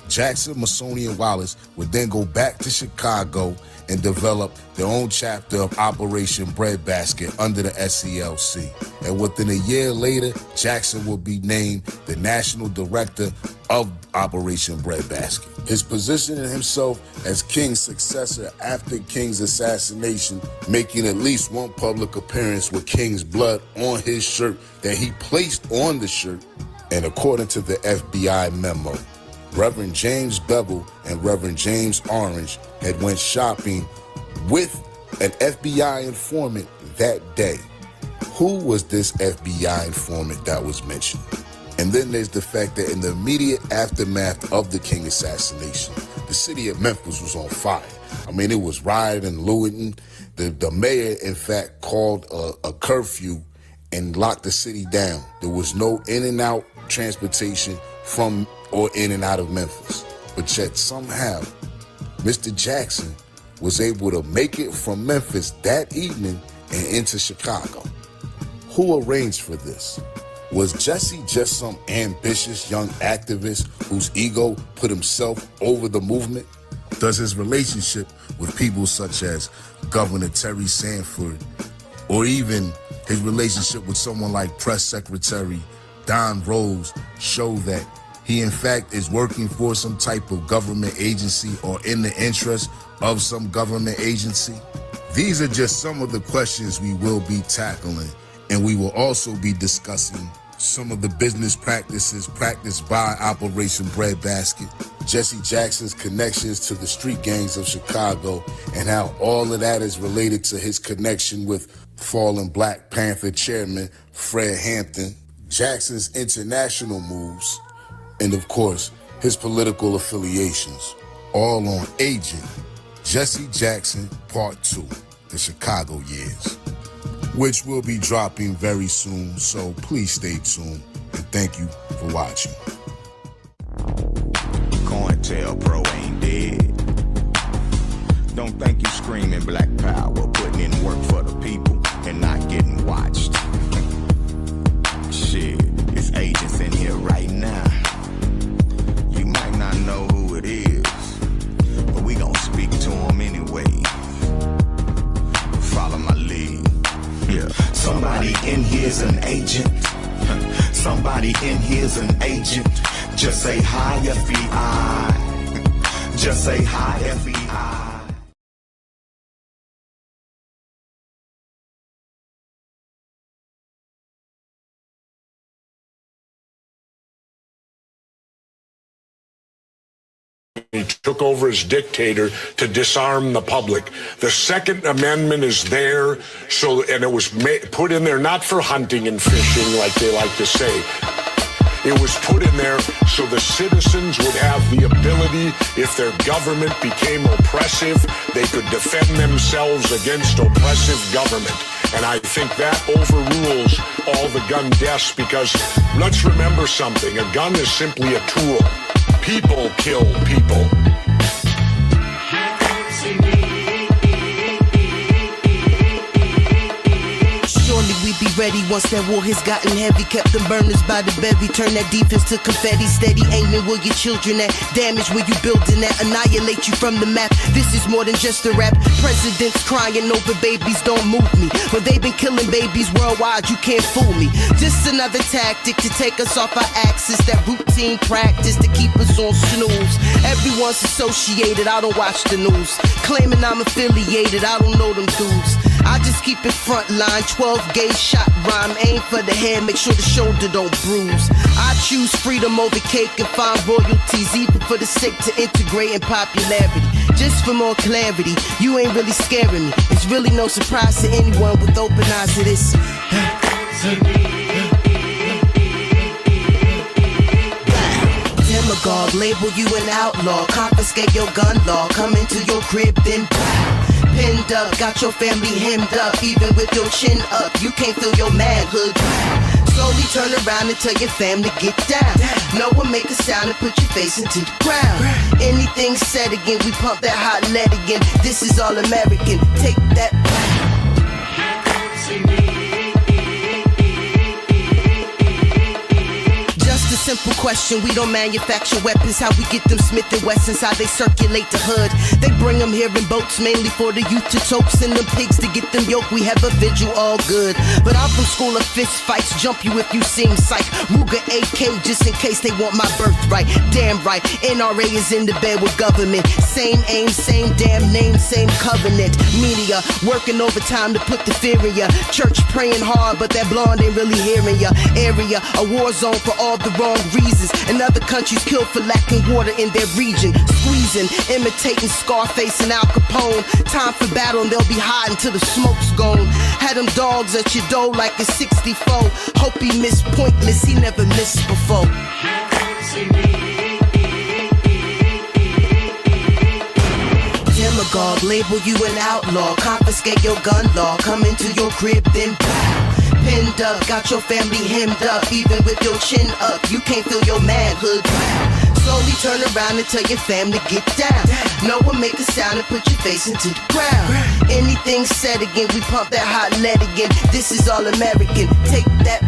Jackson, Masoni, and Wallace would then go back to Chicago and develop their own chapter of Operation Breadbasket under the SCLC. And within a year later, Jackson would be named the National Director of Operation Breadbasket. His positioning himself as King's successor after King's assassination, making at least one public appearance with King's blood on his shirt that he placed on the shirt. And according to the FBI memo, Reverend James Bevel and Reverend James Orange had went shopping with an FBI informant that day. Who was this FBI informant that was mentioned? And then there's the fact that in the immediate aftermath of the King assassination, the city of Memphis was on fire. I mean, it was rioting and looting. The mayor, in fact, called a curfew and locked the city down. There was no in and out transportation from or in and out of Memphis. But yet somehow, Mr. Jackson was able to make it from Memphis that evening and into Chicago. Who arranged for this? Was Jesse just some ambitious young activist whose ego put himself over the movement? Does his relationship with people such as Governor Terry Sanford, or even his relationship with someone like Press Secretary Don Rose, show that he in fact is working for some type of government agency or in the interest of some government agency? These are just some of the questions we will be tackling, and we will also be discussing some of the business practices practiced by Operation Breadbasket, Jesse Jackson's connections to the street gangs of Chicago, and how all of that is related to his connection with fallen Black Panther chairman Fred Hampton, Jackson's international moves, and of course, his political affiliations, all on Agent Jesse Jackson Part 2, The Chicago Years, which will be dropping very soon, so please stay tuned, and thank you for watching. COINTELPRO ain't dead. Don't think you screaming Black Power, putting in work for the people and not getting watched. Shit, it's agents in here right now. You might not know who it is, but we gon' speak to them anyway. Follow my lead. Yeah. Somebody in here's an agent. Somebody in here's an agent. Just say hi, FBI. Just say hi, FBI. He took over as dictator to disarm the public. The Second Amendment is there, and it was put in there not for hunting and fishing like they like to say. It was put in there so the citizens would have the ability, if their government became oppressive, they could defend themselves against oppressive government. And I think that overrules all the gun deaths, because let's remember something. A gun is simply a tool. People kill people. Surely we be ready once that war has gotten heavy. Kept them burners by the bevy. Turn that defense to confetti. Steady aiming where your children at. Damage where you building at. Annihilate you from the map. This is more than just a rap. Presidents crying over babies don't move me. But they've been killing babies worldwide, you can't fool me. Just another tactic to take us off our axis. That routine practice to keep us on snooze. Everyone's associated, I don't watch the news. Claiming I'm affiliated, I don't know them dudes. I just keep it front line, 12 gauge shot rhyme. Aim for the head, make sure the shoulder don't bruise. I choose freedom over cake and find royalties, even for the sake to integrate in popularity. Just for more clarity, you ain't really scaring me. It's really no surprise to anyone with open eyes to this. Demagogue Demagogue, label you an outlaw, confiscate your gun law, come into your crib, then pinned up, got your family hemmed up, even with your chin up, you can't feel your manhood. Slowly turn around and tell your family get down. No one make a sound and put your face into the ground. Anything said again, we pump that hot lead again. This is all American, take that. Just a simple question, we don't manufacture weapons. How we get them Smith & Wessons, how they circulate the hood. They bring them here in boats, mainly for the youth to toast and them pigs to get them yoked. We have a vigil, all good. But I'm from school of fist fights, jump you if you seem psych. Ruger AK just in case they want my birthright. Damn right, NRA is in the bed with government. Same aim, same damn name, same covenant. Media, working overtime to put the fear in ya. Church praying hard, but that blonde ain't really hearing ya. Area, a war zone for all the wrong reasons. And other countries killed for lacking water in their region. Squeezing, imitating Scarface and Al Capone. Time for battle and they'll be hiding till the smoke's gone. Had them dogs at your door like a 64. Hope he missed pointless, he never missed before. Demagogue, label you an outlaw, confiscate your gun law, come into your crib, then pinned up, got your family hemmed up, even with your chin up, you can't feel your manhood. Slowly turn around and tell your family get down. No one make a sound and put your face into the ground. Anything said again, we pump that hot lead again. This is all American, take that.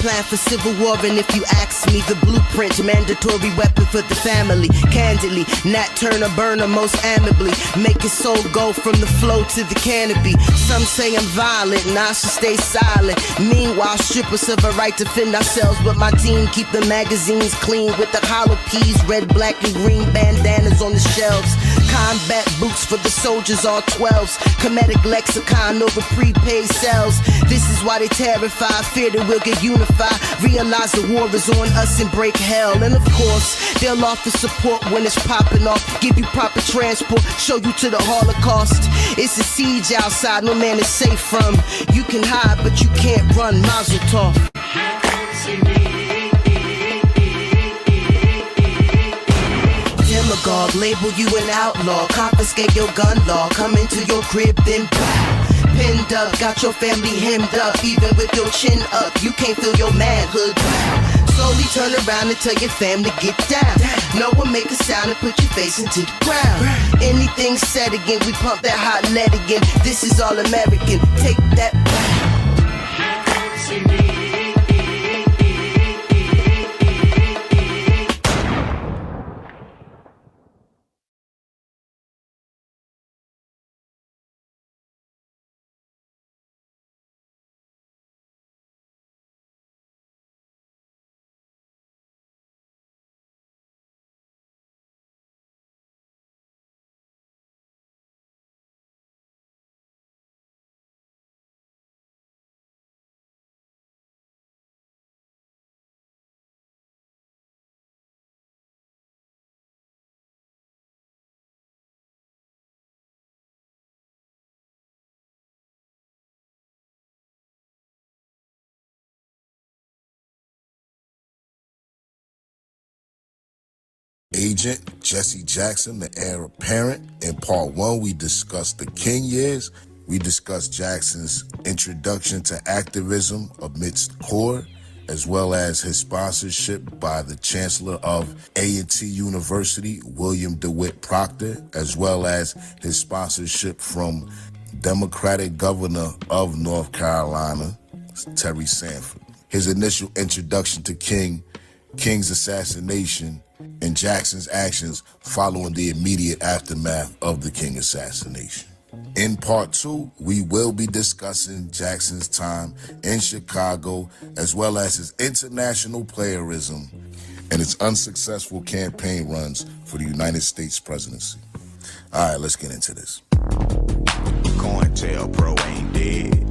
Plan for civil war, and if you ask me, the blueprint, mandatory weapon for the family. Candidly, Nat Turner burner most amicably. Make his soul go from the flow to the canopy. Some say I'm violent, and I should stay silent. Meanwhile, strippers have a right to defend ourselves, but my team keep the magazines clean with the hollow peas, red, black, and green bandanas on the shelves. Combat boots for the soldiers, all 12s. Comedic lexicon over prepaid cells. This is why they terrify, fear that we'll get unified. Realize the war is on us and break hell. And of course, they'll offer support when it's popping off. Give you proper transport, show you to the Holocaust. It's a siege outside, no man is safe from. You can hide, but you can't run. Mazel tov. Demagogue, label you an outlaw, confiscate your gun law, come into your crib, then pinned up, got your family hemmed up, even with your chin up, you can't feel your manhood. Slowly turn around and tell your family get down. No one make a sound and put your face into the ground. Anything said again, we pump that hot lead again. This is all American, take that. Agent Jesse Jackson, the heir apparent. In part 1, we discussed the King years. We discussed Jackson's introduction to activism amidst CORE, as well as his sponsorship by the Chancellor of A&T University, William DeWitt Proctor, as well as his sponsorship from Democratic Governor of North Carolina, Terry Sanford. His initial introduction to King's assassination, and Jackson's actions following the immediate aftermath of the King assassination. In part 2, we will be discussing Jackson's time in Chicago, as well as his international playerism and his unsuccessful campaign runs for the United States presidency. All right, let's get into this. COINTELPRO ain't dead.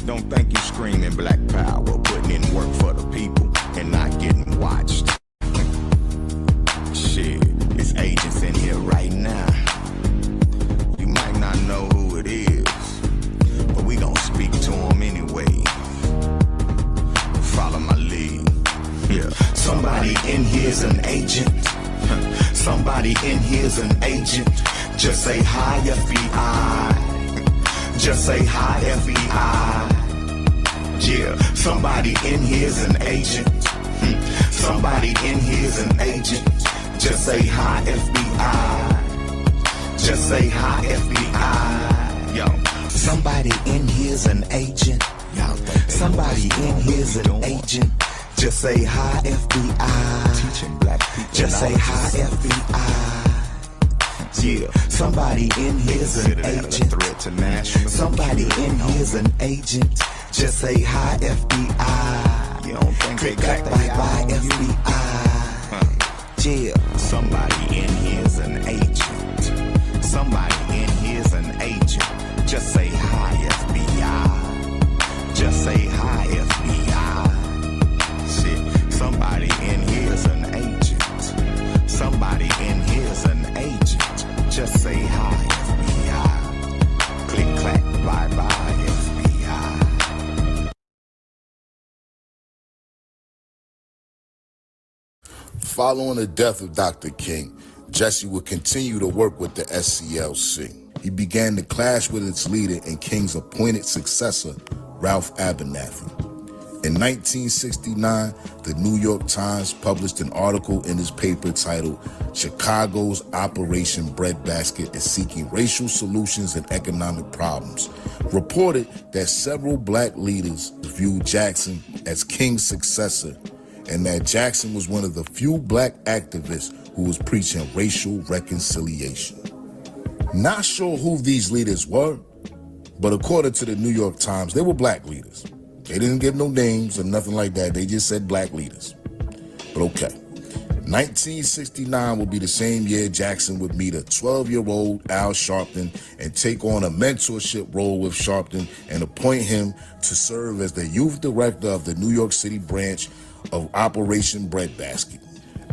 Don't think you screaming black power, putting in work for the people and not getting watched. Shit, it's agents in here right now. You might not know who it is, but we gon' speak Somebody in here's an agent. Just say hi, FBI. Just say hi, FBI. Yeah, somebody in here's an agent. Somebody in here's an agent. Just say hi, FBI. Just say hi, FBI. Yo, somebody in here's an agent. Somebody in here's an agent. Just say hi, FBI. Teaching black people. Just say hi, FBI. Yeah, somebody in here's an agent. Somebody in here's an agent. Just say hi, FBI. You don't think they got bye, FBI. Yeah, somebody in here's an agent. Somebody in here's an agent. Just say hi, FBI. Just say hi, FBI. Shit, somebody in here's an agent. Somebody in here's an agent. Just say hi, FBI. Click, clack, bye, bye, FBI. Following the death of Dr. King, Jesse would continue to work with the SCLC. He began to clash with its leader and King's appointed successor, Ralph Abernathy. In 1969, the New York Times published an article in his paper titled "Chicago's Operation Breadbasket is Seeking Racial Solutions and Economic Problems," reported that several black leaders viewed Jackson as King's successor and that Jackson was one of the few black activists who was preaching racial reconciliation. Not sure who these leaders were, but according to the New York Times, they were black leaders. They didn't give no names or nothing like that. They just said black leaders. But okay. 1969 will be the same year Jackson would meet a 12-year-old Al Sharpton and take on a mentorship role with Sharpton and appoint him to serve as the youth director of the New York City branch of Operation Breadbasket.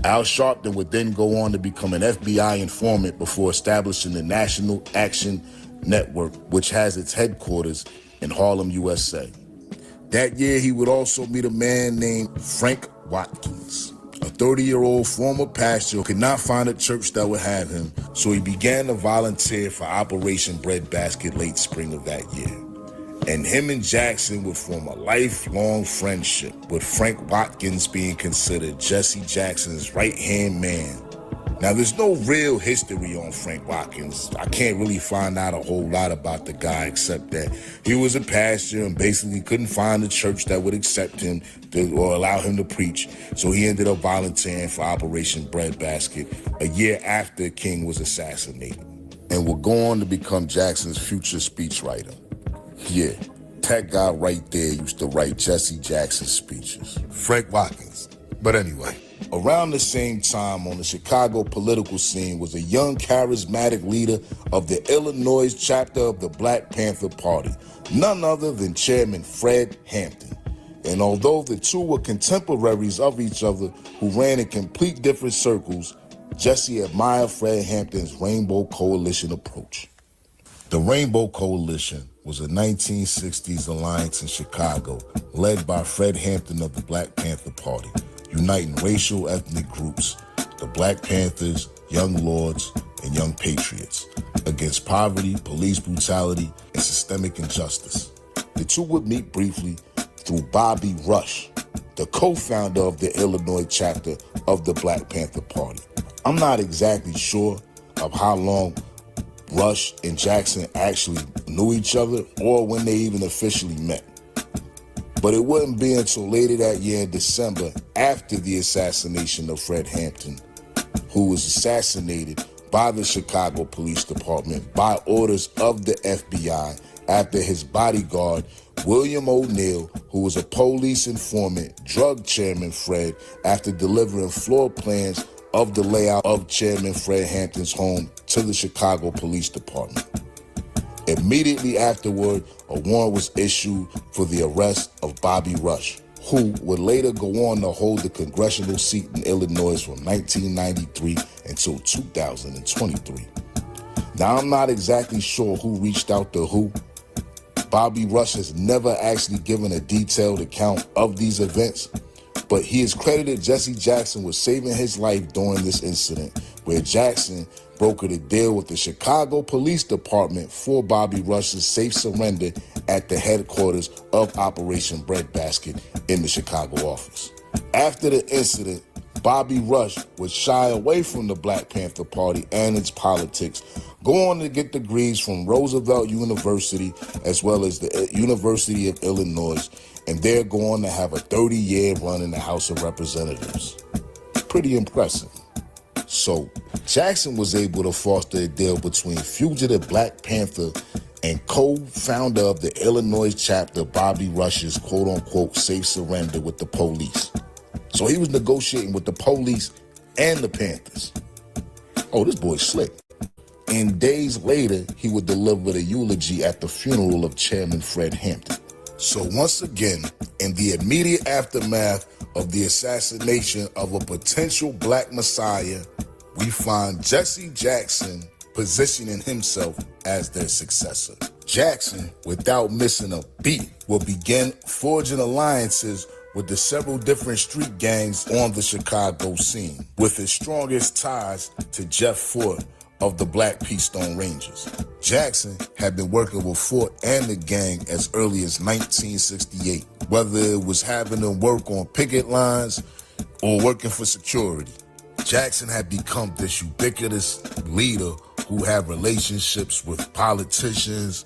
Al Sharpton would then go on to become an FBI informant before establishing the National Action Network, which has its headquarters in Harlem, USA. That year, he would also meet a man named Frank Watkins. A 30-year-old former pastor who could not find a church that would have him, so he began to volunteer for Operation Breadbasket late spring of that year. And him and Jackson would form a lifelong friendship, with Frank Watkins being considered Jesse Jackson's right-hand man. Now, there's no real history on Frank Watkins. I can't really find out a whole lot about the guy except that he was a pastor and basically couldn't find a church that would accept him or allow him to preach. So he ended up volunteering for Operation Breadbasket a year after King was assassinated and would go on to become Jackson's future speechwriter. Yeah, that guy right there used to write Jesse Jackson's speeches. Frank Watkins. But anyway, around the same time on the Chicago political scene was a young charismatic leader of the Illinois chapter of the Black Panther Party, none other than Chairman Fred Hampton. And although the two were contemporaries of each other who ran in complete different circles, Jesse admired Fred Hampton's Rainbow Coalition approach. The Rainbow Coalition was a 1960s alliance in Chicago led by Fred Hampton of the Black Panther Party, uniting racial ethnic groups, the Black Panthers, Young Lords, and Young Patriots, against poverty, police brutality, and systemic injustice. The two would meet briefly through Bobby Rush, the co-founder of the Illinois chapter of the Black Panther Party. I'm not exactly sure of how long Rush and Jackson actually knew each other or when they even officially met. But it wouldn't be until later that year in December, after the assassination of Fred Hampton, who was assassinated by the Chicago Police Department by orders of the FBI after his bodyguard, William O'Neill, who was a police informant, drugged Chairman Fred after delivering floor plans of the layout of Chairman Fred Hampton's home to the Chicago Police Department. Immediately afterward, a warrant was issued for the arrest of Bobby Rush, who would later go on to hold the congressional seat in Illinois from 1993 until 2023. Now, I'm not exactly sure who reached out to who. Bobby Rush has never actually given a detailed account of these events, But he has credited Jesse Jackson with saving his life during this incident, where Jackson brokered a deal with the Chicago Police Department for Bobby Rush's safe surrender at the headquarters of Operation Breadbasket in the Chicago office. After the incident, Bobby Rush would shy away from the Black Panther Party and its politics, go on to get degrees from Roosevelt University as well as the University of Illinois, and they're going to have a 30-year run in the House of Representatives. Pretty impressive. So, Jackson was able to foster a deal between fugitive Black Panther and co-founder of the Illinois chapter, Bobby Rush's quote-unquote safe surrender with the police. So he was negotiating with the police and the Panthers. Oh, this boy's slick. And days later, he would deliver the eulogy at the funeral of Chairman Fred Hampton. So once again, in the immediate aftermath of the assassination of a potential Black Messiah, we find Jesse Jackson positioning himself as their successor. Jackson, without missing a beat, will begin forging alliances with the several different street gangs on the Chicago scene, with his strongest ties to Jeff Fort of the Black Keystone Rangers. Jackson had been working with Fort and the gang as early as 1968, whether it was having them work on picket lines or working for security. Jackson had become this ubiquitous leader who had relationships with politicians,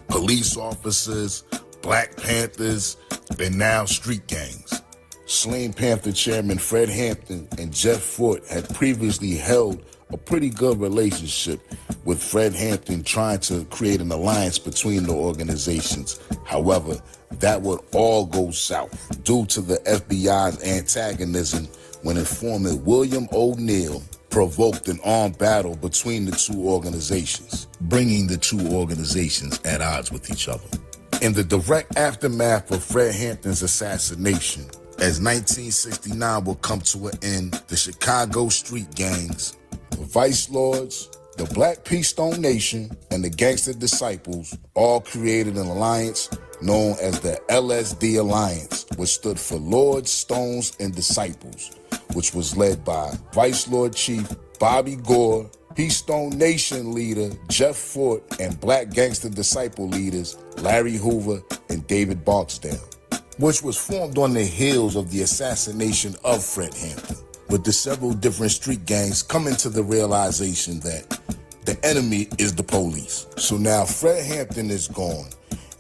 police officers, Black Panthers, and now street gangs. Slain Panther Chairman Fred Hampton and Jeff Fort had previously held a pretty good relationship, with Fred Hampton trying to create an alliance between the organizations. However, that would all go south due to the FBI's antagonism when informant William O'Neill provoked an armed battle between the two organizations, bringing the two organizations at odds with each other. In the direct aftermath of Fred Hampton's assassination, as 1969 will come to an end, the Chicago street gangs, the Vice Lords, the Black Keystone Nation, and the Gangster Disciples all created an alliance known as the LSD Alliance, which stood for Lords, Stones, and Disciples, which was led by Vice Lord Chief Bobby Gore, Keystone Nation leader Jeff Fort, and Black Gangster Disciple leaders Larry Hoover and David Barksdale, which was formed on the heels of the assassination of Fred Hampton, with the several different street gangs coming to the realization that the enemy is the police. So now Fred Hampton is gone,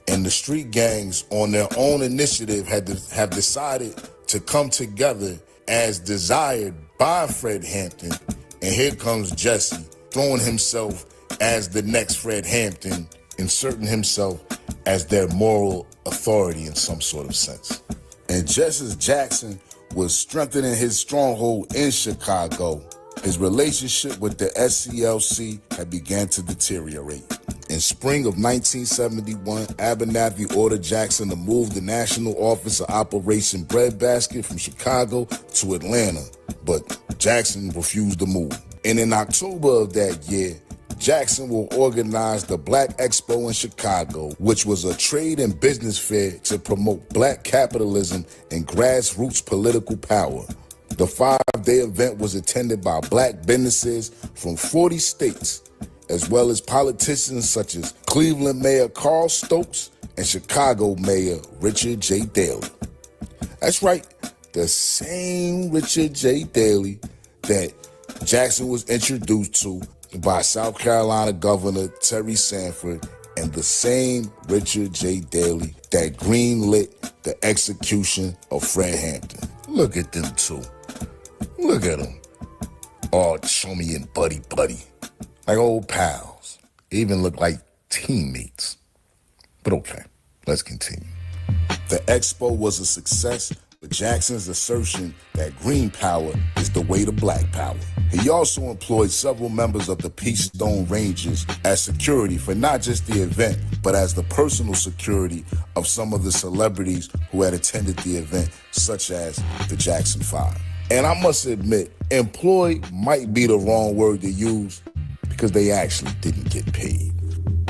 and the street gangs on their own initiative have decided to come together as desired by Fred Hampton. And here comes Jesse, throwing himself as the next Fred Hampton, inserting himself as their moral authority in some sort of sense. And just as Jackson was strengthening his stronghold in Chicago, his relationship with the SCLC had begun to deteriorate. In spring of 1971, Abernathy ordered Jackson to move the National Office of Operation Breadbasket from Chicago to Atlanta, but Jackson refused to move. And in October of that year, Jackson will organize the Black Expo in Chicago, which was a trade and business fair to promote Black capitalism and grassroots political power. The 5-day event was attended by Black businesses from 40 states, as well as politicians such as Cleveland Mayor Carl Stokes and Chicago Mayor Richard J. Daley. That's right, the same Richard J. Daley that Jackson was introduced to by South Carolina Governor Terry Sanford, and the same Richard J. Daley that greenlit the execution of Fred Hampton. Look at them two. Look at them. All chummy and buddy-buddy. Like old pals. They even look like teammates. But okay, let's continue. The expo was a success, with Jackson's assertion that green power is the way to Black power. He also employed several members of the Keystone Rangers as security for not just the event, but as the personal security of some of the celebrities who had attended the event, such as the Jackson 5. And I must admit, employ might be the wrong word to use, because they actually didn't get paid,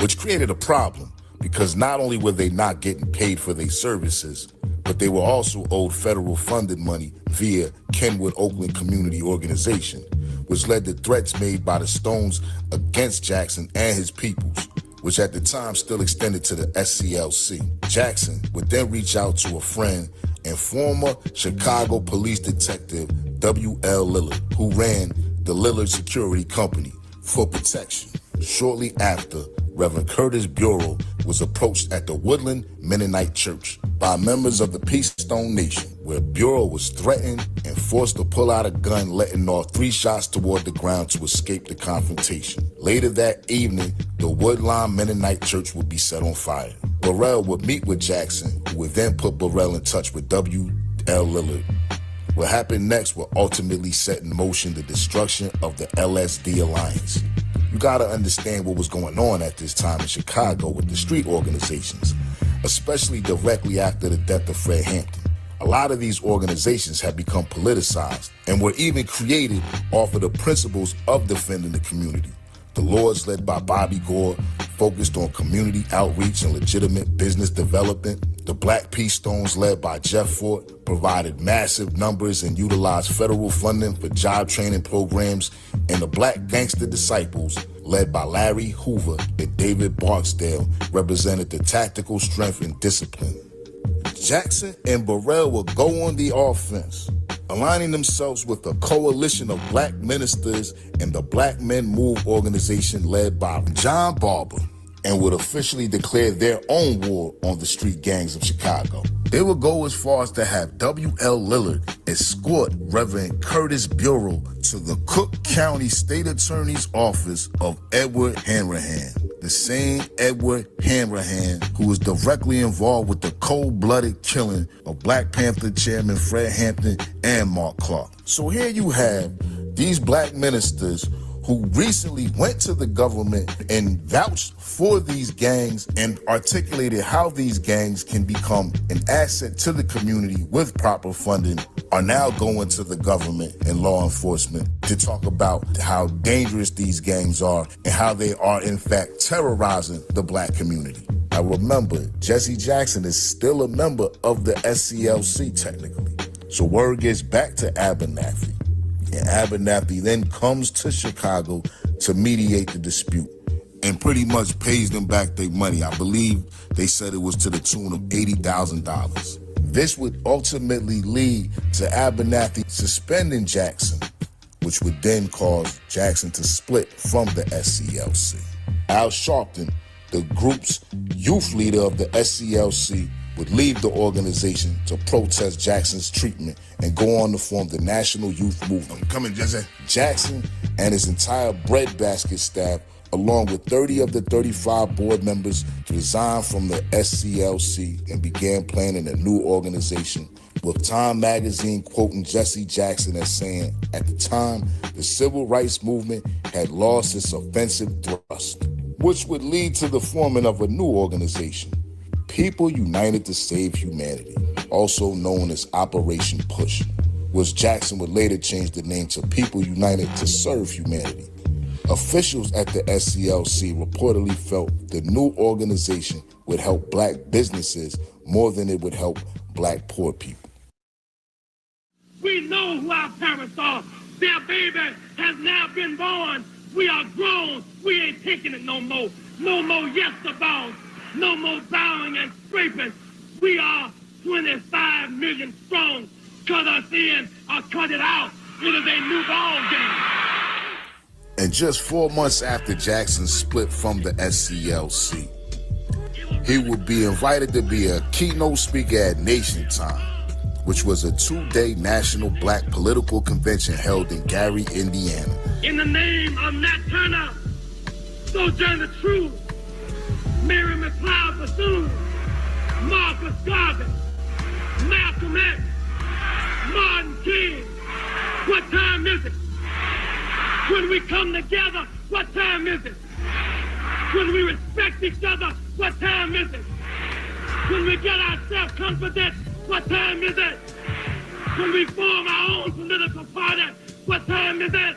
which created a problem, because not only were they not getting paid for their services, but they were also owed federal funded money via Kenwood Oakland Community Organization, which led to threats made by the Stones against Jackson and his peoples, which at the time still extended to the SCLC. Jackson would then reach out to a friend and former Chicago police detective W.L. Lillard, who ran the Lillard Security Company, for protection. Shortly after, Reverend Curtis Bureau was approached at the Woodland Mennonite Church by members of the Peace Stone Nation, where Bureau was threatened and forced to pull out a gun, letting off 3 shots toward the ground to escape the confrontation. Later that evening, the Woodlawn Mennonite Church would be set on fire. Burrell would meet with Jackson, who would then put Burrell in touch with W.L. Lillard. What happened next would ultimately set in motion the destruction of the LSD Alliance. You gotta understand what was going on at this time in Chicago with the street organizations, especially directly after the death of Fred Hampton. A lot of these organizations had become politicized and were even created off of the principles of defending the community. The Lords, led by Bobby Gore, focused on community outreach and legitimate business development. The Black Peace Stones, led by Jeff Fort, provided massive numbers and utilized federal funding for job training programs. And the Black Gangster Disciples, led by Larry Hoover and David Barksdale, represented the tactical strength and discipline. Jackson and Burrell would go on the offense, aligning themselves with a coalition of black ministers and the Black Men Move organization led by John Barber, and would officially declare their own war on the street gangs of Chicago. They would go as far as to have W.L. Lillard escort Reverend Curtis Bureau to the Cook County State Attorney's Office of Edward Hanrahan, the same Edward Hanrahan who was directly involved with the cold-blooded killing of Black Panther Chairman Fred Hampton and Mark Clark. So here you have these black ministers who recently went to the government and vouched for these gangs and articulated how these gangs can become an asset to the community with proper funding, are now going to the government and law enforcement to talk about how dangerous these gangs are and how they are in fact terrorizing the black community. Now remember, Jesse Jackson is still a member of the SCLC technically. So word gets back to Abernathy. And Abernathy then comes to Chicago to mediate the dispute and pretty much pays them back their money. I believe they said it was to the tune of $80,000. This would ultimately lead to Abernathy suspending Jackson, which would then cause Jackson to split from the SCLC. Al Sharpton, the group's youth leader of the SCLC, would leave the organization to protest Jackson's treatment and go on to form the National Youth Movement. Come in, Jesse. Jackson and his entire breadbasket staff, along with 30 of the 35 board members, resigned from the SCLC and began planning a new organization, with Time magazine quoting Jesse Jackson as saying, at the time, the civil rights movement had lost its offensive thrust, which would lead to the forming of a new organization, People United to Save Humanity, also known as Operation Push, which Jackson would later change the name to People United to Serve Humanity. Officials at the SCLC reportedly felt the new organization would help black businesses more than it would help black poor people. We know who our parents are. Their baby has now been born. We are grown. We ain't taking it no more. No more yesterbounds. No more bowing and scraping. We are 25 million strong. Cut us in or cut it out. It is a new ball game. And just 4 months after Jackson split from the SCLC, he would be invited to be a keynote speaker at Nation Time, which was a 2-day national black political convention held in Gary, Indiana. In the name of Nat Turner, Sojourner Truth, Mary McLeod Bethune, Marcus Garvey, Malcolm X, Martin King. What time is it? When we come together, what time is it? When we respect each other, what time is it? When we get ourselves confident, what time is it? When we form our own political party, what time is it?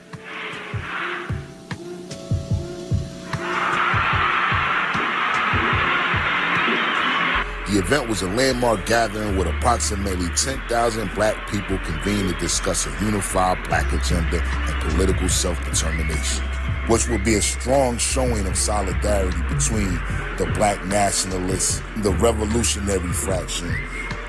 The event was a landmark gathering with approximately 10,000 black people convened to discuss a unified black agenda and political self-determination, which would be a strong showing of solidarity between the black nationalists, the revolutionary fraction,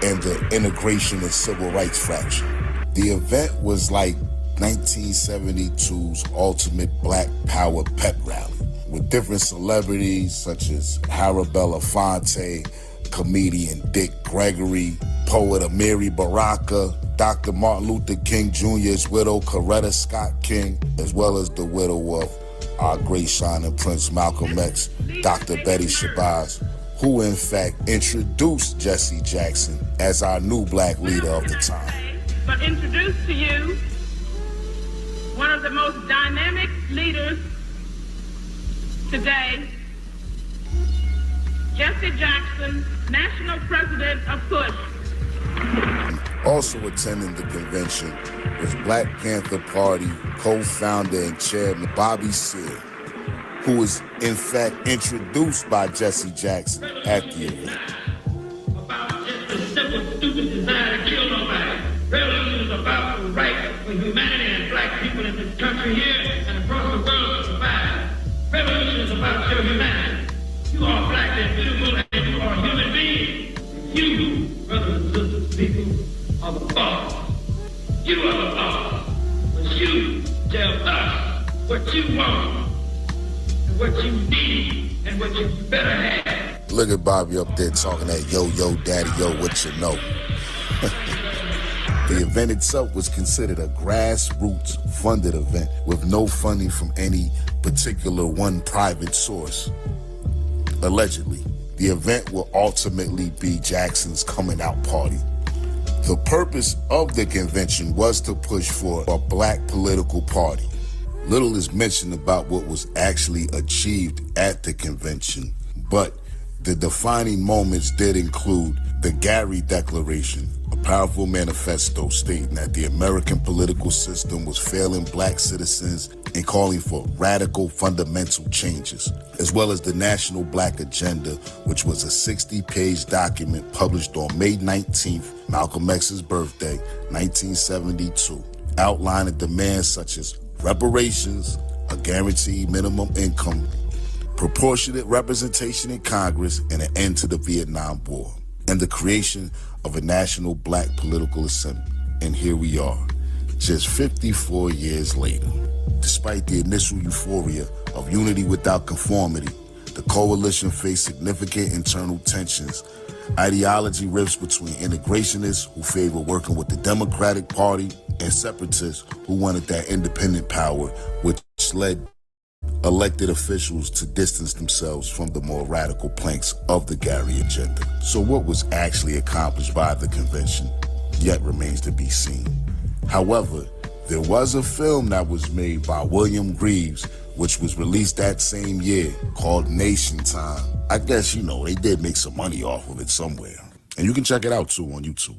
and the integration and civil rights fraction. The event was like 1972's ultimate black power pep rally, with different celebrities such as Harabella Fonte, comedian Dick Gregory, poet Amiri Baraka, Dr. Martin Luther King Jr.'s widow Coretta Scott King, as well as the widow of our great shining Prince Malcolm X, Dr. Betty Shabazz, who in fact introduced Jesse Jackson as our new black leader of the time. But introduce to you one of the most dynamic leaders today, Jesse Jackson, National President of PUSH. Also attending the convention was Black Panther Party co-founder and chairman Bobby Seale, who was in fact introduced by Jesse Jackson at the event. About just a simple, stupid desire to kill nobody. Revolution is about the right for humanity and black people in this country here and across the world to survive. Revolution is about your humanity. You are black and beautiful and you are human beings. You, brothers and sisters, people, are the boss. You are the boss. But you tell us what you want and what you need and what you better have. Look at Bobby up there talking that yo, daddy, yo, what you know. The event itself was considered a grassroots funded event with no funding from any particular one private source. Allegedly, the event will ultimately be Jackson's coming out party. The purpose of the convention was to push for a black political party. Little is mentioned about what was actually achieved at the convention, but the defining moments did include the Gary Declaration, a powerful manifesto stating that the American political system was failing black citizens and calling for radical fundamental changes, as well as the National Black Agenda, which was a 60-page document published on May 19th, Malcolm X's birthday, 1972, outlining demands such as reparations, a guaranteed minimum income, proportionate representation in Congress, and an end to the Vietnam War, and the creation of a national black political assembly. And here we are, just 54 years later. Despite the initial euphoria of unity without conformity, the coalition faced significant internal tensions, ideology rifts between integrationists who favor working with the Democratic Party and separatists who wanted that independent power, which led elected officials to distance themselves from the more radical planks of the Gary agenda. So what was actually accomplished by the convention yet remains to be seen. However, there was a film that was made by William Greaves, which was released that same year, called Nation Time. I guess, they did make some money off of it somewhere. And you can check it out too on YouTube.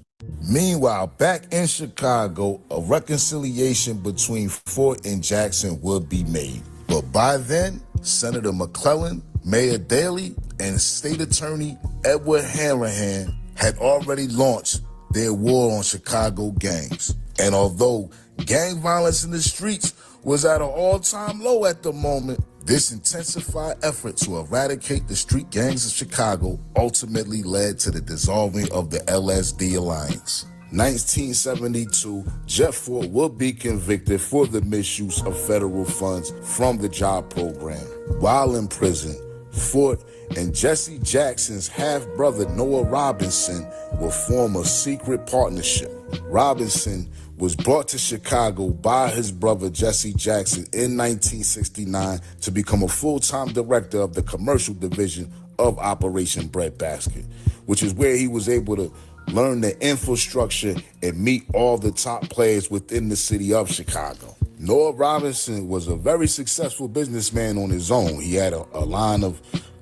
Meanwhile, back in Chicago, a reconciliation between Fort and Jackson would be made. But by then, Senator McClellan, Mayor Daley, and State Attorney Edward Hanrahan had already launched their war on Chicago gangs. And although gang violence in the streets was at an all-time low at the moment, this intensified effort to eradicate the street gangs of Chicago ultimately led to the dissolving of the LSD Alliance. 1972, Jeff Fort would be convicted for the misuse of federal funds from the job program. While in prison, Fort and Jesse Jackson's half-brother Noah Robinson will form a secret partnership. Robinson was brought to Chicago by his brother Jesse Jackson in 1969 to become a full-time director of the commercial division of Operation Breadbasket, which is where he was able to learn the infrastructure and meet all the top players within the city of Chicago. Noah Robinson was a very successful businessman on his own. He had a line of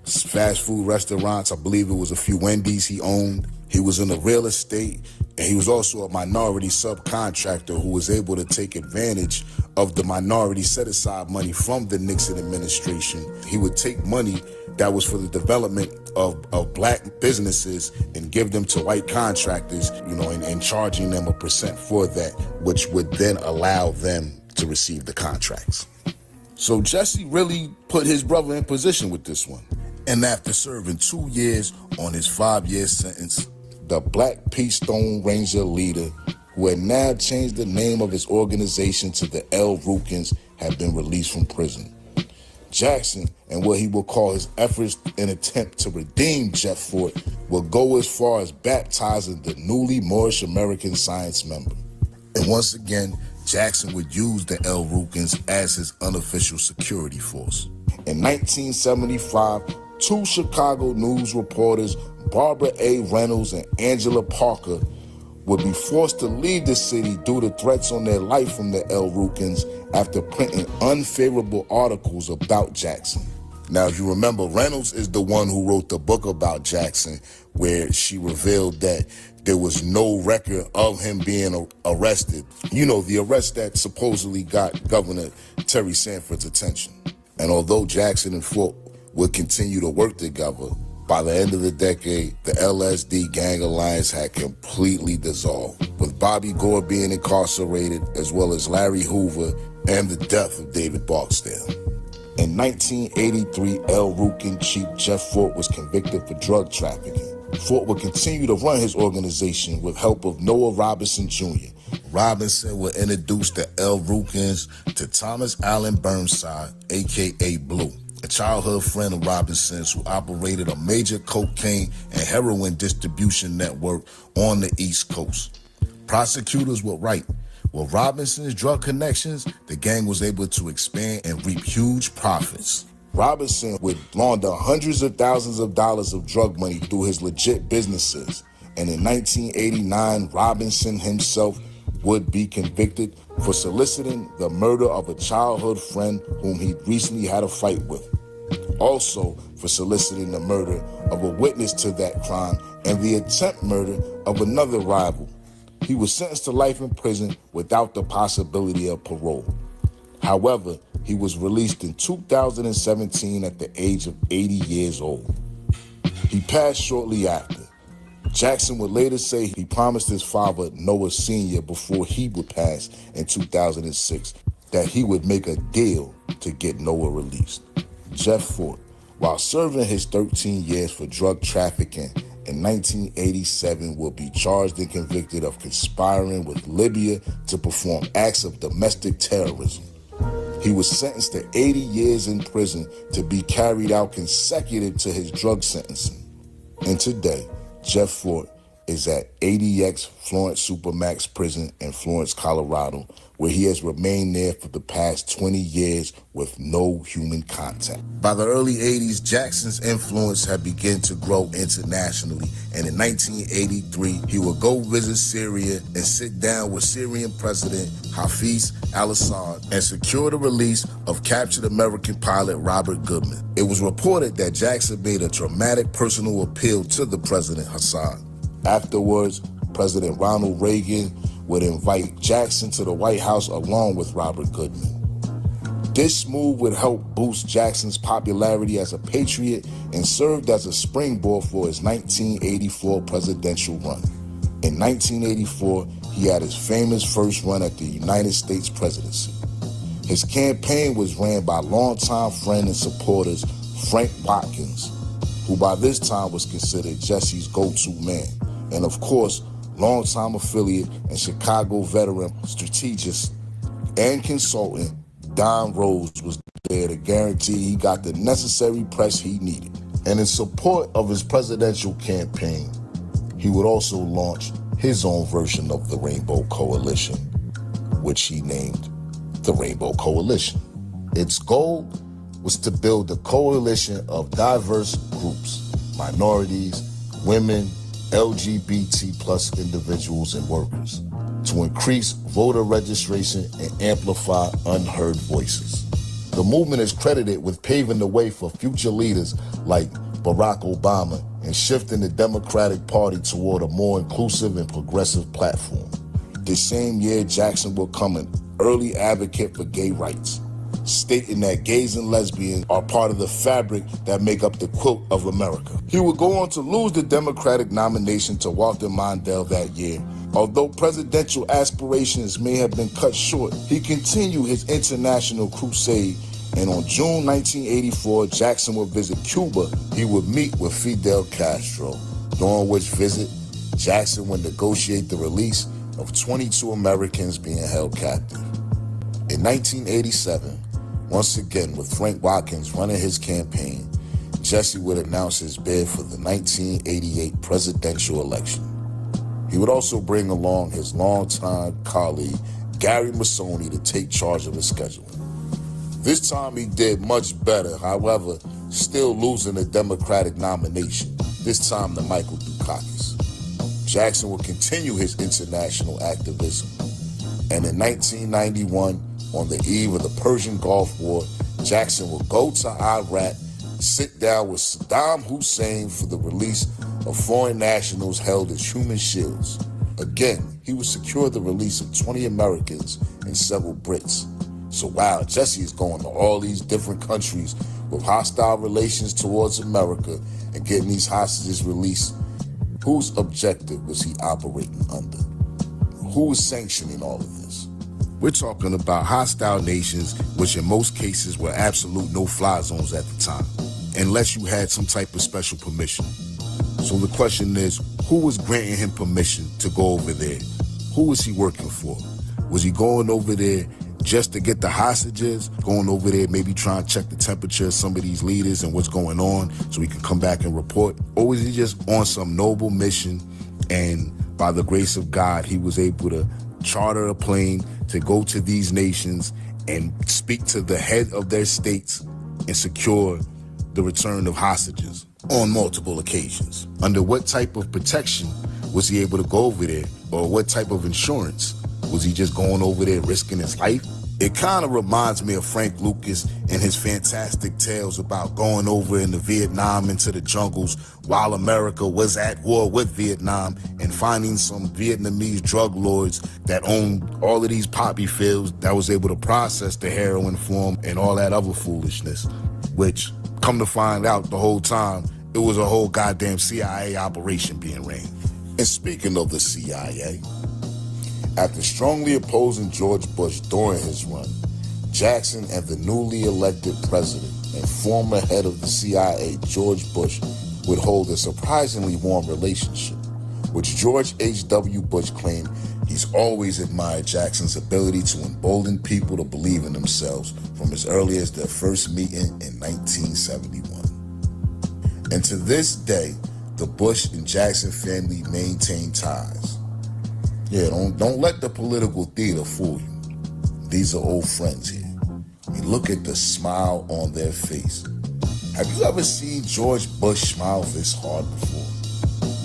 fast food restaurants. I believe it was a few Wendy's he owned. He was in the real estate, and he was also a minority subcontractor who was able to take advantage of the minority set-aside money from the Nixon administration. He would take money that was for the development of black businesses and give them to white contractors, and charging them a percent for that, which would then allow them to receive the contracts. So Jesse really put his brother in position with this one. And after serving 2 years on his 5-year sentence, the Black Peace Stone Ranger leader, who had now changed the name of his organization to the El Rukins, had been released from prison. Jackson, and what he will call his efforts in attempt to redeem Jeff Fort, will go as far as baptizing the newly Moorish American science member. And once again, Jackson would use the El Rukins as his unofficial security force. In 1975, 2 Chicago news reporters, Barbara A. Reynolds and Angela Parker, would be forced to leave the city due to threats on their life from the El Rukins after printing unfavorable articles about Jackson. Now, if you remember, Reynolds is the one who wrote the book about Jackson, where she revealed that there was no record of him being arrested. The arrest that supposedly got Governor Terry Sanford's attention. And although Jackson and Fort would continue to work together, by the end of the decade, the LSD gang alliance had completely dissolved, with Bobby Gore being incarcerated, as well as Larry Hoover and the death of David Barksdale. In 1983, El Rukin chief Jeff Fort was convicted for drug trafficking. Fort would continue to run his organization with help of Noah Robinson Jr. Robinson would introduce the El Rukins to Thomas Allen Burnside, a.k.a. Blue, a childhood friend of Robinson's who operated a major cocaine and heroin distribution network on the East Coast. Prosecutors were right. With Robinson's drug connections, the gang was able to expand and reap huge profits. Robinson would launder hundreds of thousands of dollars of drug money through his legit businesses. And in 1989, Robinson himself would be convicted for soliciting the murder of a childhood friend whom he recently had a fight with. Also for soliciting the murder of a witness to that crime and the attempt murder of another rival. He was sentenced to life in prison without the possibility of parole. However, he was released in 2017 at the age of 80 years old. He passed shortly after. Jackson would later say he promised his father, Noah Sr., before he would pass in 2006, that he would make a deal to get Noah released. Jeff Fort, while serving his 13 years for drug trafficking, in 1987 will be charged and convicted of conspiring with Libya to perform acts of domestic terrorism. He was sentenced to 80 years in prison to be carried out consecutive to his drug sentencing. And today, Jeff Fort is at ADX Florence Supermax Prison in Florence, Colorado, where he has remained there for the past 20 years with no human contact. By the early 80s, Jackson's influence had begun to grow internationally, and in 1983, he would go visit Syria and sit down with Syrian President Hafez al-Assad and secure the release of captured American pilot Robert Goodman. It was reported that Jackson made a dramatic personal appeal to the President Assad. Afterwards, President Ronald Reagan would invite Jackson to the White House along with Robert Goodman. This move would help boost Jackson's popularity as a patriot and served as a springboard for his 1984 presidential run. In 1984, he had his famous first run at the United States presidency. His campaign was ran by longtime friend and supporters Frank Watkins, who by this time was considered Jesse's go-to man, and of course, longtime affiliate and Chicago veteran, strategist, and consultant Don Rose was there to guarantee he got the necessary press he needed. And in support of his presidential campaign, he would also launch his own version of the Rainbow Coalition, which he named the Rainbow Coalition. Its goal was to build a coalition of diverse groups, minorities, women, LGBT plus individuals and workers, to increase voter registration and amplify unheard voices. The movement is credited with paving the way for future leaders like Barack Obama and shifting the Democratic Party toward a more inclusive and progressive platform. This same year, Jackson will become an early advocate for gay rights, stating that gays and lesbians are part of the fabric that make up the quilt of America. He would go on to lose the Democratic nomination to Walter Mondale that year. Although presidential aspirations may have been cut short, he continued his international crusade, and on June 1984, Jackson would visit Cuba. He would meet with Fidel Castro, during which visit, Jackson would negotiate the release of 22 Americans being held captive. In 1987, once again with Frank Watkins running his campaign, Jesse would announce his bid for the 1988 presidential election. He would also bring along his longtime colleague, Gary Massoni, to take charge of his schedule. This time he did much better, however, still losing the Democratic nomination, this time to Michael Dukakis. Jackson would continue his international activism, and in 1991, on the eve of the Persian Gulf War, Jackson would go to Iraq, sit down with Saddam Hussein for the release of foreign nationals held as human shields. Again, he would secure the release of 20 Americans and several Brits. So while Jesse is going to all these different countries with hostile relations towards America and getting these hostages released, whose objective was he operating under? Who was sanctioning all of this? We're talking about hostile nations, which in most cases were absolute no-fly zones at the time, unless you had some type of special permission. So the question is, who was granting him permission to go over there? Who was he working for? Was he going over there just to get the hostages, going over there maybe trying to check the temperature of some of these leaders and what's going on so he can come back and report? Or was he just on some noble mission and by the grace of God, he was able to charter a plane to go to these nations and speak to the head of their states and secure the return of hostages on multiple occasions? Under what type of protection was he able to go over there, or what type of insurance? Was he just going over there risking his life? It kind of reminds me of Frank Lucas and his fantastic tales about going over into Vietnam, into the jungles, while America was at war with Vietnam, and finding some Vietnamese drug lords that owned all of these poppy fields that was able to process the heroin for them and all that other foolishness, which, come to find out the whole time, it was a whole goddamn CIA operation being ran. And speaking of the CIA, after strongly opposing George Bush during his run, Jackson and the newly elected president and former head of the CIA, George Bush, would hold a surprisingly warm relationship, which George H.W. Bush claimed he's always admired Jackson's ability to embolden people to believe in themselves from as early as their first meeting in 1971. And to this day, the Bush and Jackson family maintain ties. Yeah, don't let the political theater fool you. These are old friends here. I mean, look at the smile on their face. Have you ever seen George Bush smile this hard before?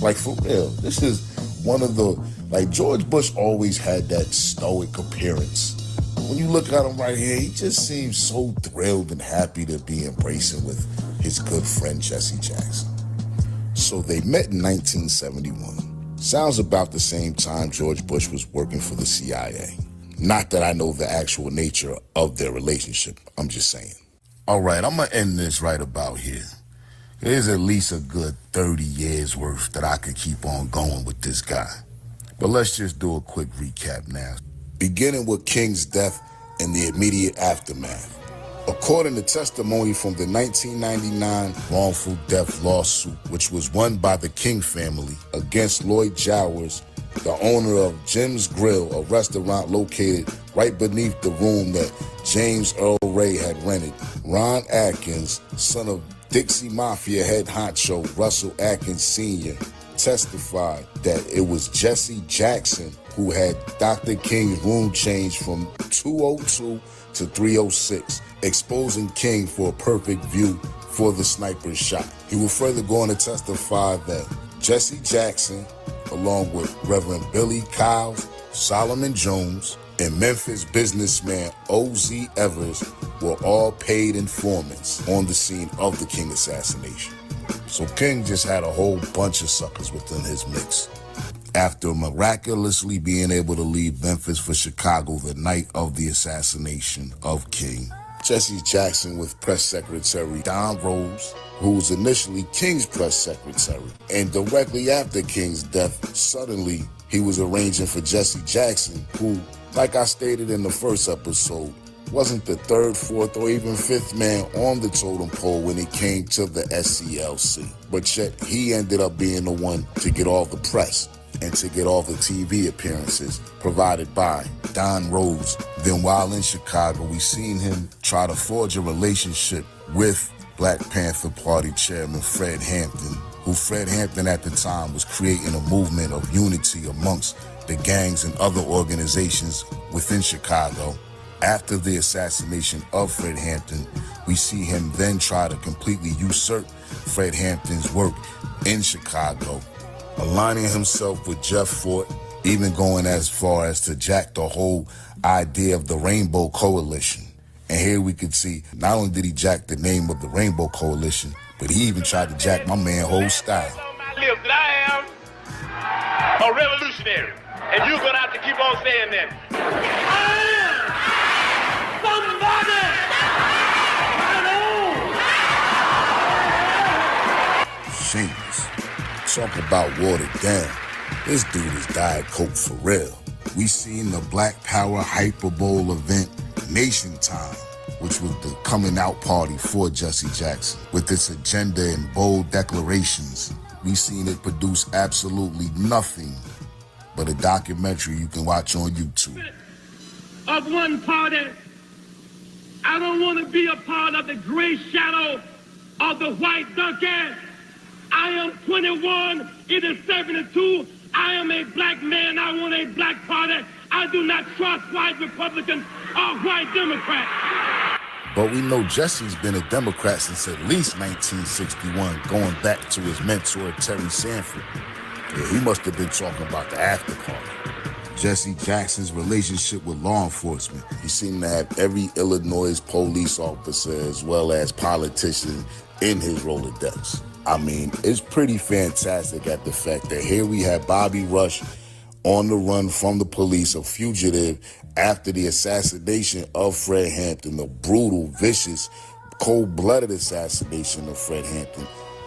Like, for real, this is one of the, like, George Bush always had that stoic appearance. When you look at him right here, he just seems so thrilled and happy to be embracing with his good friend Jesse Jackson. So they met in 1971. Sounds about the same time George Bush was working for the CIA. Not that I know the actual nature of their relationship, I'm just saying. All right, I'm gonna end this right about here. There's at least a good 30 years worth that I could keep on going with this guy. But let's just do a quick recap now. Beginning with King's death and the immediate aftermath. According to testimony from the 1999 wrongful death lawsuit, which was won by the King family against Lloyd Jowers, the owner of Jim's Grill, a restaurant located right beneath the room that James Earl Ray had rented, Ron Atkins, son of Dixie Mafia head honcho Russell Atkins Sr., testified that it was Jesse Jackson who had Dr. King's room changed from 202 to 306, exposing King for a perfect view for the sniper's shot. He will further go on to testify that Jesse Jackson, along with Reverend Billy Kyles, Solomon Jones, and Memphis businessman O.Z. Evers were all paid informants on the scene of the King assassination. So King just had a whole bunch of suckers within his mix. After miraculously being able to leave Memphis for Chicago the night of the assassination of King, Jesse Jackson with press secretary Don Rose, who was initially King's press secretary, and directly after King's death, suddenly he was arranging for Jesse Jackson, who, like I stated in the first episode, wasn't the third, fourth, or even fifth man on the totem pole when it came to the SCLC. But yet he ended up being the one to get all the press and to get all the TV appearances provided by Don Rose. Then while in Chicago, we seen him try to forge a relationship with Black Panther Party chairman Fred Hampton, who Fred Hampton at the time was creating a movement of unity amongst the gangs and other organizations within Chicago. After the assassination of Fred Hampton, we see him then try to completely usurp Fred Hampton's work in Chicago, aligning himself with Jeff Fort, even going as far as to jack the whole idea of the Rainbow Coalition. And here we could see, not only did he jack the name of the Rainbow Coalition, but he even tried to jack my man's whole style. That I am a revolutionary, and you're gonna have to keep on saying that. Shameless. Talk about watered down. This dude is Diet Coke for real. We seen the Black Power Hyper Bowl event Nation Time, which was the coming out party for Jesse Jackson. With its agenda and bold declarations, we seen it produce absolutely nothing but a documentary you can watch on YouTube. Of one party, I don't want to be a part of the gray shadow of the white donkey. I am 21, it is 72. I am a black man, I want a black party. I do not trust white Republicans or white Democrats. But we know Jesse's been a Democrat since at least 1961, going back to his mentor, Terry Sanford. Yeah, he must have been talking about the after party. Jesse Jackson's relationship with law enforcement. He seemed to have every Illinois police officer as well as politician in his Rolodex. I mean, it's pretty fantastic at the fact that here we have Bobby Rush on the run from the police, a fugitive after the assassination of Fred Hampton, the brutal, vicious, cold-blooded assassination of Fred Hampton.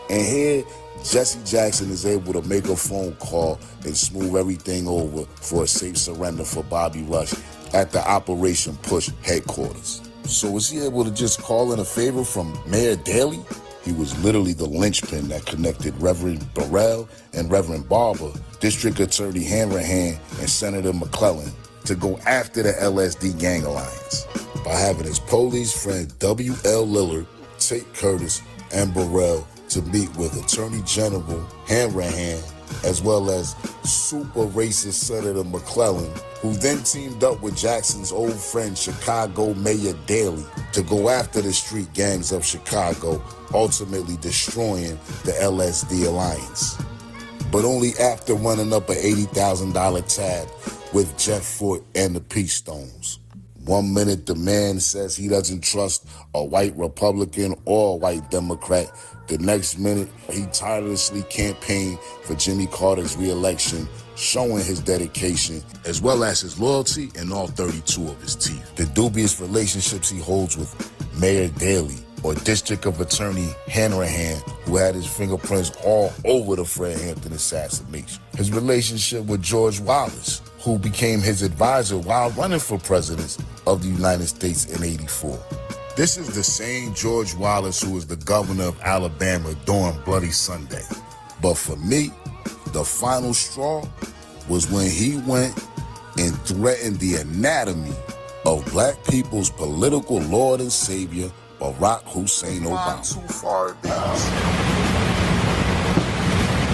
And here, Jesse Jackson is able to make a phone call and smooth everything over for a safe surrender for Bobby Rush at the Operation Push headquarters. So was he able to just call in a favor from Mayor Daley? He was literally the linchpin that connected Reverend Burrell and Reverend Barber, District Attorney Hanrahan, and Senator McClellan to go after the LSD gang alliance by having his police friend W.L. Lillard, Tate Curtis, and Burrell to meet with Attorney General Hanrahan, as well as super racist Senator McClellan, who then teamed up with Jackson's old friend Chicago Mayor Daley to go after the street gangs of Chicago, ultimately destroying the LSD alliance. But only after running up an $80,000 tab with Jeff Fort and the Peace Stones. 1 minute the man says he doesn't trust a white Republican or a white Democrat. The next minute, he tirelessly campaigned for Jimmy Carter's re-election, showing his dedication as well as his loyalty in all 32 of his teeth. The dubious relationships he holds with Mayor Daley or District of Attorney Hanrahan, who had his fingerprints all over the Fred Hampton assassination. His relationship with George Wallace, who became his advisor while running for president of the United States in '84. This is the same George Wallace who was the governor of Alabama during Bloody Sunday. But for me, the final straw was when he went and threatened the anatomy of black people's political lord and savior, Barack Hussein Obama. Too far down.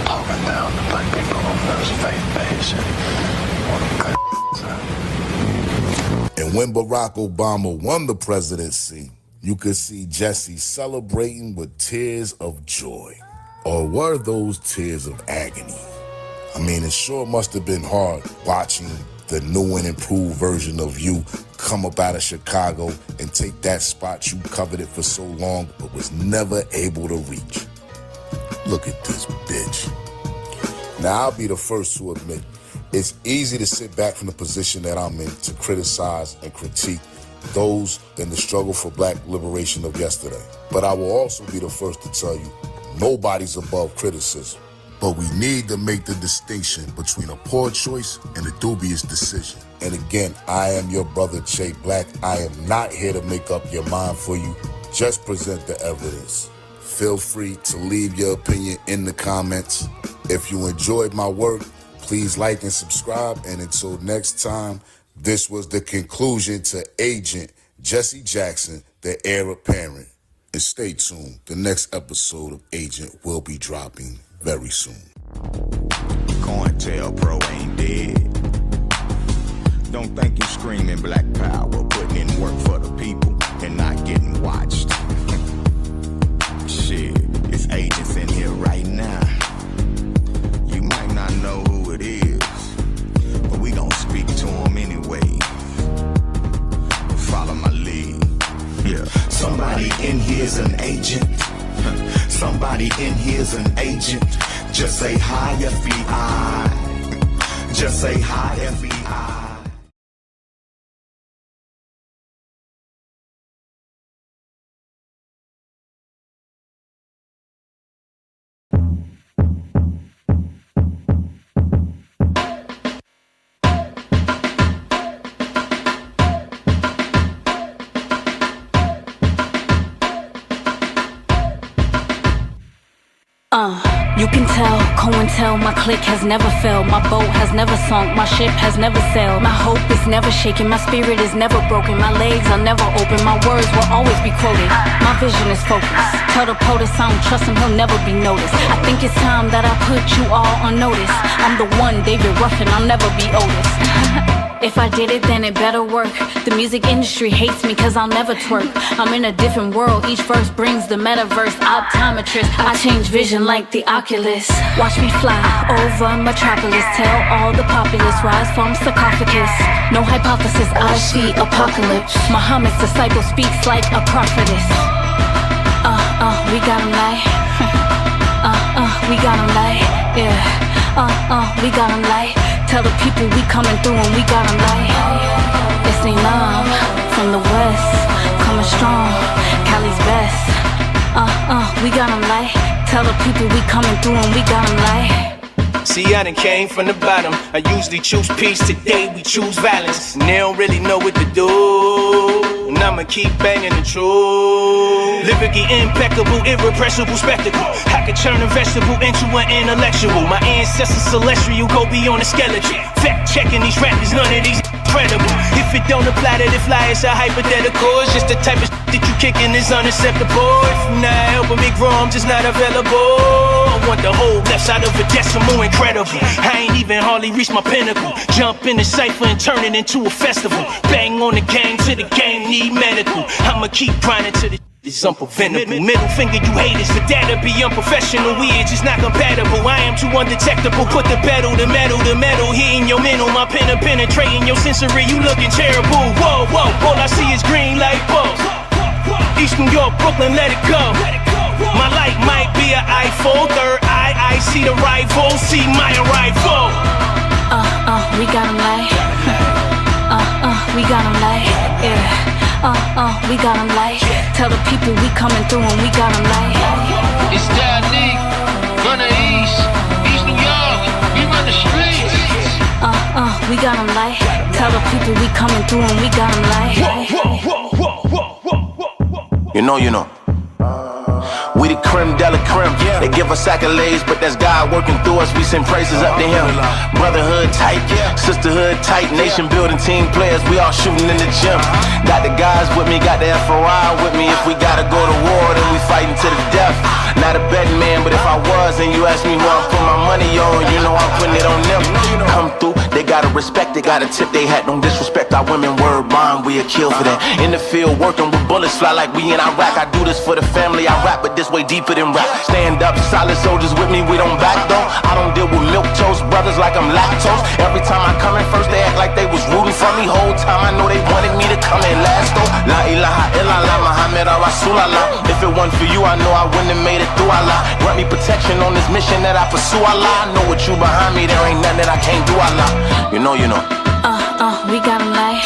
Talking down to black people on those faith-based and when Barack Obama won the presidency, you could see Jesse celebrating with tears of joy. Or were those tears of agony? I mean, it sure must have been hard watching the new and improved version of you come up out of Chicago and take that spot you coveted for so long but was never able to reach. Look at this bitch. Now, I'll be the first to admit, it's easy to sit back from the position that I'm in to criticize and critique those in the struggle for black liberation of yesterday. But I will also be the first to tell you, nobody's above criticism. But we need to make the distinction between a poor choice and a dubious decision. And again, I am your brother, Che Black. I am not here to make up your mind for you. Just present the evidence. Feel free to leave your opinion in the comments. If you enjoyed my work, please like and subscribe. And until next time, this was the conclusion to Agent Jesse Jackson, the heir apparent. And stay tuned. The next episode of Agent will be dropping very soon. COINTELPRO ain't dead. Don't think you screaming black power, putting in work for the people and not getting watched. Shit, it's agents in here right now. You might not know who it is, but we gon' speak to them anyway. Follow my lead. Yeah. Somebody in here's an agent. Somebody in here's an agent. Just say hi, FBI. Just say hi, FBI. You can tell, COINTEL, my clique has never failed. My boat has never sunk, my ship has never sailed. My hope is never shaken, my spirit is never broken. My legs are never open, my words will always be quoted. My vision is focused. Tell the POTUS I don't trust him, he'll never be noticed. I think it's time that I put you all on notice. I'm the one, David Ruffin, I'll never be Otis. If I did it, then it better work. The music industry hates me cause I'll never twerk. I'm in a different world, each verse brings the metaverse. Optometrist, I change vision like the Oculus. Watch me fly over Metropolis. Tell all the populace, rise from sarcophagus. No hypothesis, I see apocalypse. Muhammad's disciple speaks like a prophetess. We got him like we got him like, yeah. We got him like. Tell the people we coming through and we got them like. It's Neelam from the west, coming strong, Cali's best. We got them like. Tell the people we coming through and we got them like. See, I done came from the bottom. I usually choose peace, today we choose violence. And they don't really know what to do, and I'ma keep banging the truth. Lyrically impeccable, irrepressible spectacle. I could turn a vegetable into an intellectual. My ancestors celestial, go beyond the skeleton. Fact checking these rappers, none of these credible. If it don't apply to the fly, it's a hypothetical. It's just the type of that you kicking is unacceptable. If you're not helping me grow, I'm just not available. I want the whole left side of a decimal, incredible. I ain't even hardly reached my pinnacle. Jump in the cypher and turn it into a festival. Bang on the gang till the game need medical. I'ma keep grinding till it's unpreventable. Middle finger, you haters, but that'll be unprofessional. We are just not compatible. I am too undetectable. Put the pedal, the metal hitting your mental. My pen penetrating your sensory. You looking terrible. Whoa, whoa, all I see is green light bulbs. East New York, Brooklyn, let it go. My light might be an iPhone. Third eye, I see the rival. See my arrival. We got him like. We got him like. Yeah. We got him like. Tell the people we coming through and we got him like. It's that Nick from the East New York. We run the streets. We got him like. Tell the people we coming through and we got him like. You know. We the creme de la creme. They give us accolades, but that's God working through us. We send praises up to Him. Brotherhood tight, sisterhood tight, nation building team players. We all shooting in the gym. Got the guys with me, got the FOI with me. If we gotta go to war, then we fighting to the death. Not a betting man, but if I was and you ask me who I'm putting my money on, you know I'm putting it on them. Come through, they gotta respect, they gotta tip they hat. Don't disrespect our women, word bond, we'll kill for that. In the field, working with bullets, fly like we in Iraq. I do this for the family, I rap, but this way deeper than rap. Stand up, solid soldiers with me, we don't back though. I don't deal with milk toast brothers like I'm lactose. Every time I come in first, they act like they me whole time. I know they wanted me to come in last though. La ilaha illallah, Muhammad Rasulallah. If it wasn't for you, I know I wouldn't have made it through Allah. Grant me protection on this mission that I pursue, Allah. I know with you behind me, there ain't nothing that I can't do, Allah. You know, you know. We got 'em like.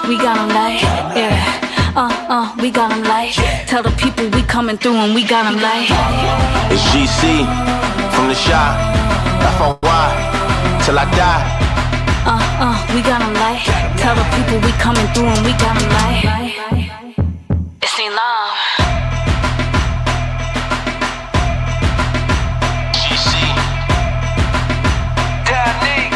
We got 'em like. Yeah. We got 'em like. Tell the people we coming through and we got 'em like. It's GC from the shop. FOY till I die. We got 'em like. Tell the people we coming through and we got 'em like. It's in love. GC. Technique.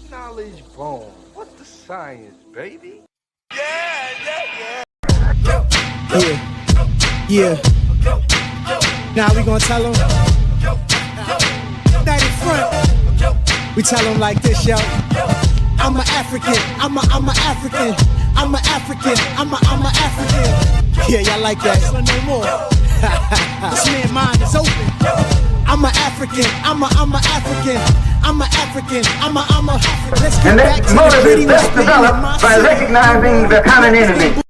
Knowledge bone. What's the science, baby? Yeah. Now we gonna tell them. Night in front. We tell them like this, yo. I'm a African. I'm a African. I'm a African. I'm a African. Yeah, y'all like that? No more. This man's mind is open. I'm a African. I'm a African. I'm a African. I'm a. Let's get back to the motive is best developed by recognizing the common enemy.